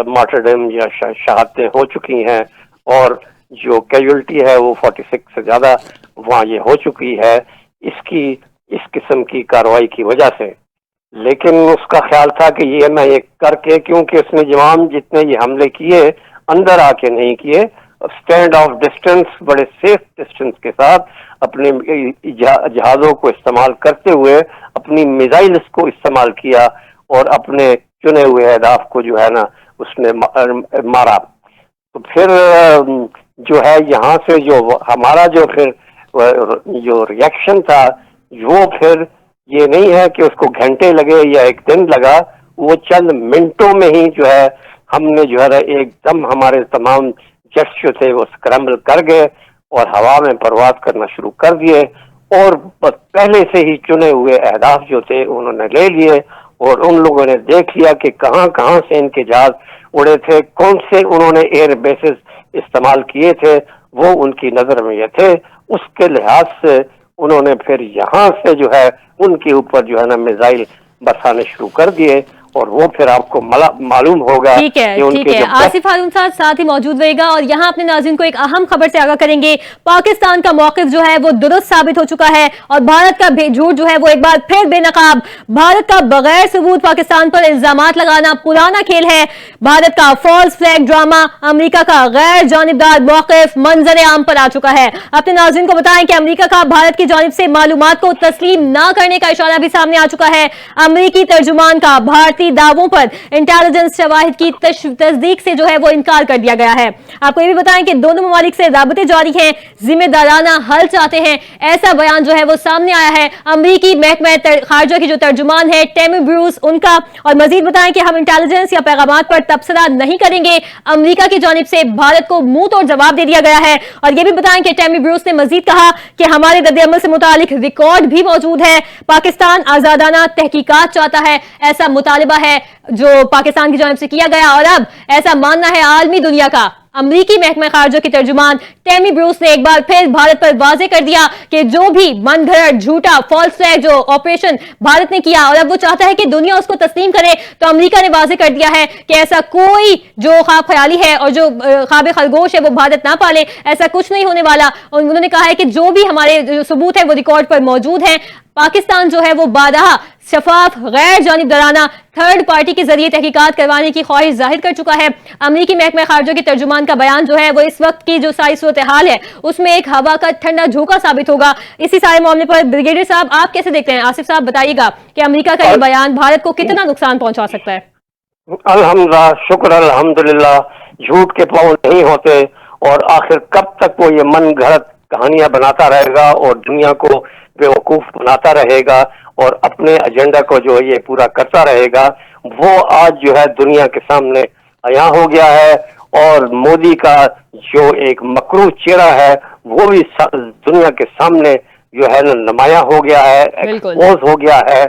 مارٹرڈم یا شہادتیں ہو چکی ہیں، اور جو کیجولٹی ہے وہ 46 سے زیادہ وہاں یہ ہو چکی ہے اس قسم کی کارروائی کی وجہ سے. لیکن اس کا خیال تھا کہ یہ میں یہ کر کے، کیونکہ اس نے جوان جتنے یہ حملے کیے اندر آ کے نہیں کیے، اسٹینڈ آف ڈسٹینس، بڑے سیف ڈسٹینس کے ساتھ اپنے جہازوں کو استعمال کرتے ہوئے اپنی میزائلز کو استعمال کیا اور اپنے چنے ہوئے اہداف کو جو ہے نا اس نے مارا. تو پھر جو ہے یہاں سے جو ہمارا جو پھر جو ریئیکشن تھا وہ پھر یہ نہیں ہے کہ اس کو گھنٹے لگے یا ایک دن لگا، وہ چند منٹوں میں ہی جو ہے ہم نے جو ہے ایک دم ہمارے تمام جیٹس جو تھے وہ اسکرمبل کر گئے اور ہوا میں پرواز کرنا شروع کر دیے، اور پہلے سے ہی چنے ہوئے اہداف جو تھے انہوں نے لے لیے، اور ان لوگوں نے دیکھ لیا کہ کہاں کہاں سے ان کے جہاز اڑے تھے، کون سے انہوں نے ایئر بیسز استعمال کیے تھے، وہ ان کی نظر میں یہ تھے. اس کے لحاظ سے انہوں نے پھر یہاں سے جو ہے ان کے اوپر جو ہے نا میزائل برسانے شروع کر دیے، اور وہ پھر آپ کو معلوم ہوگا. ٹھیک ہے آصف ہارون صاحب ساتھ ہی موجود رہے گا، اور یہاں اپنے ناظرین کو ایک اہم خبر سے آگاہ کریں گے. پاکستان کا موقف جو ہے وہ درست ثابت ہو چکا ہے، اور بھارت کا جھوٹ جو ہے وہ ایک بار پھر بے نقاب. بھارت کا بغیر ثبوت پاکستان پر الزامات لگانا پرانا کھیل ہے. بھارت کا فالس فلیگ ڈرامہ، امریکہ کا غیر جانبدار موقف منظر عام پر آ چکا ہے. اپنے ناظرین کو بتائیں کہ امریکہ کا بھارت کی جانب سے معلومات کو تسلیم نہ کرنے کا اشارہ بھی سامنے آ چکا ہے. امریکی ترجمان کا بھارتی دعووں پر انٹیلیجنس شواہد کی تصدیق سے جو ہے وہ انکار کر دیا گیا ہے. آپ کو یہ بھی بتائیں کہ دونوں ممالک سے رابطے جاری ہیں، ذمہ دارانہ حل چاہتے ہیں، ایسا بیان جو ہے وہ سامنے آیا ہے امریکی محکمہ خارجہ کی جو ترجمان ہے ٹیمی بروس ان کا. اور مزید بتائیں کہ ہم انٹیلیجنس یا پیغامات پر تبصرہ نہیں کریں گے، امریکہ کی جانب سے بھارت کو منہ توڑ جواب دے دیا گیا ہے. اور یہ بھی بتائیں کہ ٹیمی بروس نے مزید کہا کہ ہمارے رد عمل سے متعلق ریکارڈ بھی موجود ہے. پاکستان آزادانہ تحقیقات چاہتا ہے، ایسا مطالبہ ہے جو پاکستان کی جانب سے کیا گیا، اور اب ایسا ماننا ہے عالمی دنیا کا. امریکی محکمہ خارجہ کی ترجمان ٹیمی بروس نے ایک بار پھر بھارت پر واضح کر دیا کہ جو بھی من گھڑت جھوٹا فالس فلیگ جو آپریشن بھارت نے کیا اور اب وہ چاہتا ہے کہ دنیا اس کو تسلیم کرے، تو امریکہ نے واضح کر دیا ہے کہ ایسا کوئی جو خواب خیالی ہے اور جو خواب خرگوش ہے وہ بھارت نہ پالے، ایسا کچھ نہیں ہونے والا. اور انہوں نے کہا ہے کہ جو بھی ہمارے جو ثبوت ہے وہ ریکارڈ پر موجود ہیں. پاکستان جو ہے وہ بارہا شفاف غیر جانبدارانہ تھرڈ پارٹی کے ذریعے تحقیقات کروانے کی خواہش ظاہر کر چکا ہے. امریکی محکمہ خارجہ کی ترجمان کا بیان جو ہے وہ اس وقت کی جو ساری صورتحال ہے اس میں ایک ہوا کا ٹھنڈا جھونکا ثابت ہوگا. اسی سارے معاملے پر بریگیڈیئر صاحب آپ کیسے دیکھتے ہیں؟ آصف صاحب بتائیے گا کہ امریکہ کا یہ بیان بھارت کو کتنا نقصان پہنچا سکتا ہے؟ الحمدللہ، شکر الحمدللہ، جھوٹ کے پاؤں نہیں ہوتے، اور آخر کب تک وہ یہ من گھڑت کہانیاں بناتا رہے گا اور دنیا کو بیوقوف بناتا رہے گا اور اپنے ایجنڈا کو جو یہ پورا کرتا رہے گا. وہ آج جو ہے دنیا کے سامنے عیاں ہو گیا ہے، اور مودی کا جو ایک مکروہ چہرہ ہے وہ بھی دنیا کے سامنے جو ہے نمایاں ہو گیا ہے، ایکسپوز ہو گیا ہے.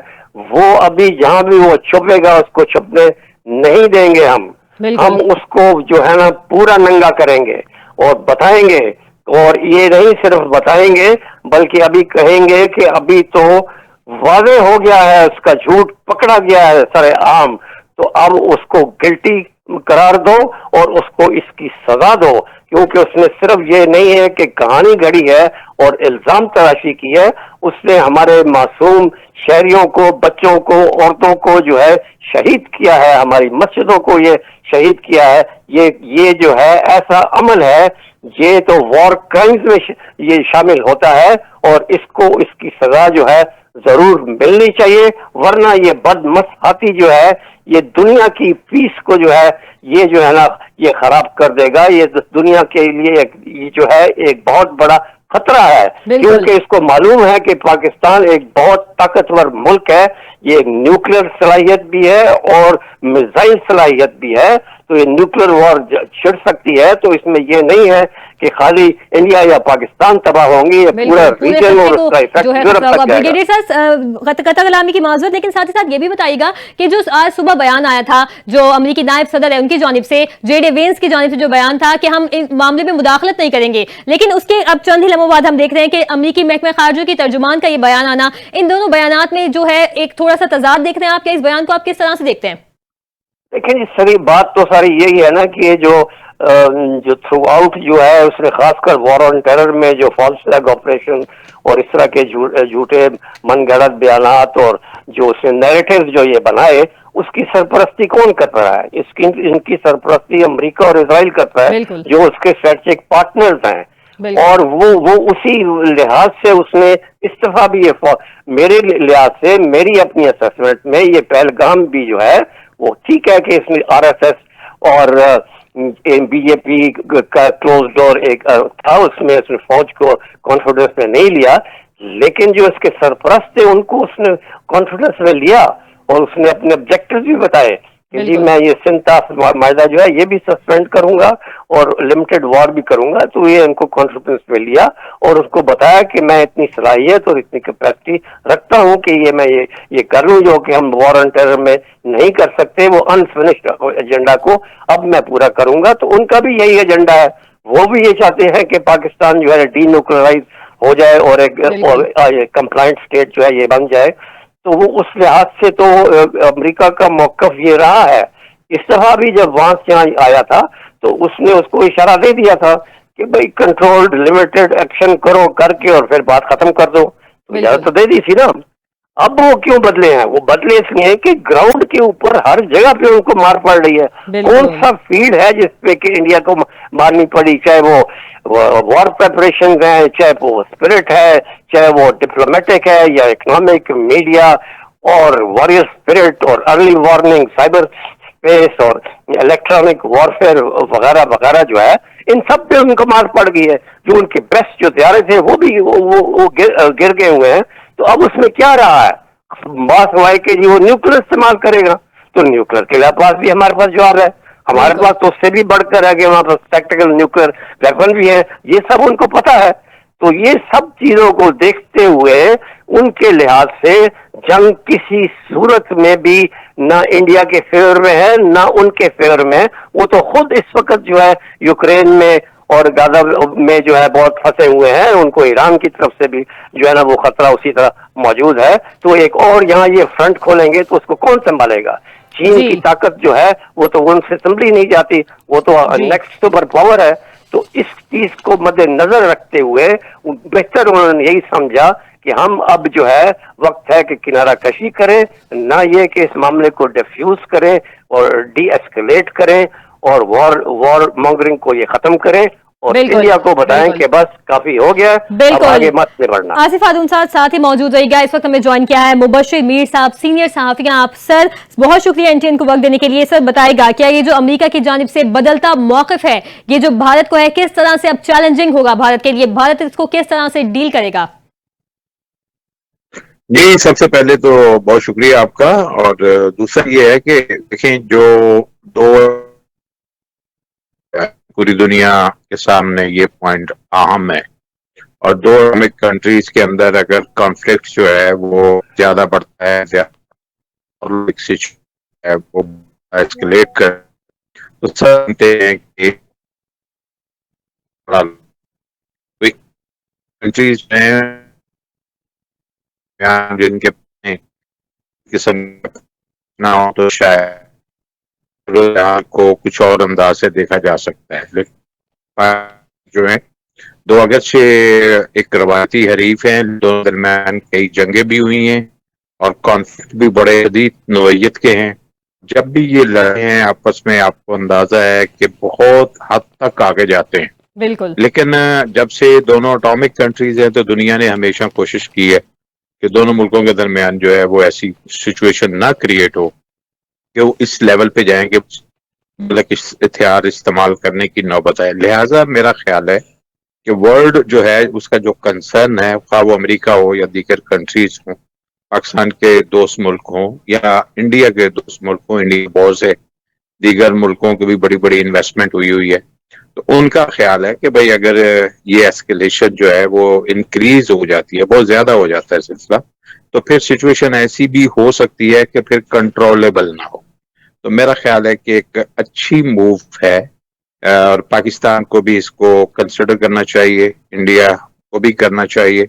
وہ ابھی جہاں بھی وہ چھپے گا اس کو چھپنے نہیں دیں گے. ہم اس کو جو ہے نا پورا ننگا کریں گے اور بتائیں گے، اور یہ نہیں صرف بتائیں گے بلکہ ابھی کہیں گے کہ ابھی تو واضح ہو گیا ہے، اس کا جھوٹ پکڑا گیا ہے سر عام، تو اب اس کو گلٹی قرار دو اور اس کو اس کی سزا دو. کیونکہ اس نے صرف یہ نہیں ہے کہ کہانی گھڑی ہے اور الزام تراشی کی ہے، اس نے ہمارے معصوم شہریوں کو، بچوں کو، عورتوں کو جو ہے شہید کیا ہے، ہماری مسجدوں کو یہ شہید کیا ہے. یہ جو ہے ایسا عمل ہے، یہ تو وار کرائمز میں یہ شامل ہوتا ہے، اور اس کو اس کی سزا جو ہے ضرور ملنی چاہیے، ورنہ یہ بدمسحاتی جو ہے یہ دنیا کی پیس کو جو ہے یہ جو ہے نا یہ خراب کر دے گا. یہ دنیا کے لیے یہ جو ہے ایک بہت بڑا خطرہ ہے، کیونکہ اس کو معلوم ہے کہ پاکستان ایک بہت طاقتور ملک ہے، یہ نیوکلیر صلاحیت بھی ہے اور میزائل صلاحیت بھی ہے، تو یہ نیوکلیر وار چھڑ سکتی ہے. تو اس میں یہ نہیں ہے कि खाली इंडिया या पाकिस्तान तबाह होंगे, ये पूरा रीजन और उसका इफेक्ट यूरोप तक जाएगा। ब्रिगेडियर साहब कतल कलामी की माजरत, लेकिन साथ ही साथ ये भी बताइएगा कि जो आज सुबह बयान आया था जो अमेरिकी नायब सदर है उनकी जानिब से, जे.डी. वेंस की जानिब से जो बयान था कि हम इस मामले में मुदाखलत नहीं करेंगे, लेकिन उसके अब चंद ही लम्हों बाद हम देख रहे हैं कि अमेरिकी महकमा खारजा की तर्जुमान का ये बयान आना, इन दोनों बयानात में जो है एक थोड़ा सा तजाद देख रहे हैं आप, क्या इस बयान को आप किस तरह से देखते हैं? देखिए सारी बात तो सारी यही है ना कि ये जो थ्रू आउट जो है उसने खासकर वॉर ऑन टेरर में जो फॉल्स फ्लैग ऑपरेशन और इस तरह के झूठे मनगढ़ंत बयानात और जो उसने नैरेटिव्स जो ये बनाए, उसकी सरपरस्ती कौन कर रहा है? इनकी सरपरस्ती अमेरिका और इजराइल करता है, जो उसके स्ट्रेटेजिक पार्टनर्स हैं। और वो उसी लिहाज से उसने इस दफा भी ये मेरे लिहाज से, मेरी अपनी असेसमेंट में, ये पहलगाम भी जो है वो ठीक है कि इसमें आरएसएस और बीजेपी का क्लोज डोर एक था, उसमें उसने फौज को कॉन्फिडेंस में नहीं लिया, लेकिन जो इसके सरपरस्त थे उनको उसने कॉन्फिडेंस में लिया और उसने अपने ऑब्जेक्टिव्स भी बताए कि जी मैं ये सिंता मायदा जो है ये भी सस्पेंड करूंगा और लिमिटेड वॉर भी करूंगा। तो ये उनको कॉन्फिडेंस में लिया और उसको बताया कि मैं इतनी सलाहियत और इतनी कैपेसिटी रखता हूं कि ये मैं ये कर लूं जो कि हम वॉर ऑन टेरर में नहीं कर सकते, वो अनफिनिश्ड एजेंडा को अब मैं पूरा करूंगा। तो उनका भी यही एजेंडा है, वो भी ये चाहते हैं कि पाकिस्तान जो है डीन्यूक्लियराइज हो जाए और एक कंप्लायंट स्टेट जो है ये बन जाए। तो वो उस लिहाज से तो अमेरिका का मौकफ ये रहा है। इस तरह भी जब वहां से यहाँ आया था तो उसने उसको इशारा दे दिया था कि भाई कंट्रोल्ड लिमिटेड एक्शन करो, करके और फिर बात खत्म कर दो। तो इजाजत तो दे दी थी ना। अब वो क्यों बदले हैं? वो बदले इसलिए कि ग्राउंड के ऊपर हर जगह पे उनको मार पड़ रही है। कौन सा फील्ड है जिसपे कि इंडिया को मारनी पड़ी, चाहे वो वॉर प्रेपरेशन है, चाहे वो स्पिरिट है, चाहे वो डिप्लोमेटिक है या इकोनॉमिक, मीडिया और वॉरियर स्पिरिट और अर्ली वार्निंग, साइबर स्पेस और इलेक्ट्रॉनिक वॉरफेयर वगैरह वगैरह जो है, इन सब पे उनको मार पड़ गई है। जो उनके बेस्ट जो तैयारे थे वो भी वो गिर गए हुए हैं। तो अब उसमें क्या रहा है? बात हुआ है कि जी वो न्यूक्लियर इस्तेमाल करेगा, तो न्यूक्लियर के पास भी हमारे पास जवाब है। हमारे पास तो उससे भी बढ़कर है कि हमारे पास टैक्टिकल न्यूक्लियर वेपन भी है, ये सब उनको पता है। तो ये सब चीजों को देखते हुए उनके लिहाज से जंग किसी सूरत में भी ना इंडिया के फेवर में है ना उनके फेवर में। वो तो खुद इस वक्त जो है यूक्रेन में और गाजा में जो है बहुत फंसे हुए हैं। उनको ईरान की तरफ से भी जो है ना वो खतरा उसी तरह मौजूद है। तो एक और यहाँ ये फ्रंट खोलेंगे तो उसको कौन संभालेगा? चीन की ताकत जो है वो तो उनसे संभली नहीं जाती, वो तो नेक्स्ट सुपर पावर है। तो इस चीज को मद्देनजर रखते हुए बेहतर उन्होंने यही समझा कि हम अब जो है वक्त है कि किनारा कशी करें, ना ये कि इस मामले को डिफ्यूज करें और डी एस्केलेट करें और वॉर मॉन्गरिंग को ये खत्म करें और इंडिया को बताएं कि बस काफी हो गया, अब आगे मत बढ़ना। आसिफ खातून साथ ही मौजूद रहिएगा। इस वक्त हमें ज्वाइन किया है मुबश्शिर मीर साहब, सीनियर सहाफियां। आप सर बहुत शुक्रिया एनटीएन को वक्त देने के लिए। सर बताएगा क्या ये जो अमेरिका की जानिब से बदलता मौकफ है ये जो भारत को है किस तरह से अब चैलेंजिंग होगा भारत के लिए, भारत इसको किस तरह से डील करेगा? जी सबसे पहले तो बहुत शुक्रिया आपका। और दूसरा ये है कि देखें जो दो पूरी दुनिया के सामने ये पॉइंट अहम है और दो अमेरिक कंट्रीज के अंदर अगर कॉन्फ्लिक्ट जो है वो ज्यादा बढ़ता है और वो एस्केलेट कर तो समझते हैं कि कंट्रीज में जिनके किस्म ना हो तो शायद को कुछ और अंदाज से देखा जा सकता है। लेकिन जो है दो अगस्त से एक रवायती हरीफ हैं, दोनों दरमियान कई जंगें भी हुई हैं और कॉन्फ्लिक्ट भी बड़े शदीद नोयत के हैं। जब भी ये लड़े हैं आपस में आपको अंदाजा है कि बहुत हद तक आगे जाते हैं। बिल्कुल। लेकिन जब से दोनों एटॉमिक कंट्रीज हैं तो दुनिया ने हमेशा कोशिश की है कि दोनों मुल्कों के दरमियान जो है वो ऐसी सिचुएशन ना क्रिएट हो कि वो इस लेवल पे जाएं कि मतलब हथियार इस्तेमाल करने की नौबत आए। लिहाजा मेरा ख्याल है कि वर्ल्ड जो है उसका जो कंसर्न है वो अमेरिका हो या दीगर कंट्रीज हो, पाकिस्तान के दोस्त मुल्क हो या इंडिया के दोस्त मुल्क हो, इंडिया बहुत से दीगर मुल्कों की भी बड़ी बड़ी इन्वेस्टमेंट हुई है, تو ان کا خیال ہے کہ بھئی اگر یہ ایسکیلیشن جو ہے وہ انکریز ہو جاتی ہے، بہت زیادہ ہو جاتا ہے سلسلہ، تو پھر سچویشن ایسی بھی ہو سکتی ہے کہ پھر کنٹرولیبل نہ ہو. تو میرا خیال ہے کہ ایک اچھی موو ہے اور پاکستان کو بھی اس کو کنسیڈر کرنا چاہیے، انڈیا کو بھی کرنا چاہیے.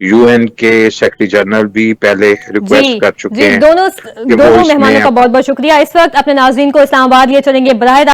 یو این کے سیکرٹری جنرل بھی پہلے ریکویسٹ کر چکے ہیں دونوں کہ وہ اس مہمانوں میں کا بہت بہت شکریہ. اس وقت اپنے ناظرین کو اسلام آباد لیے چلیں گے. براہ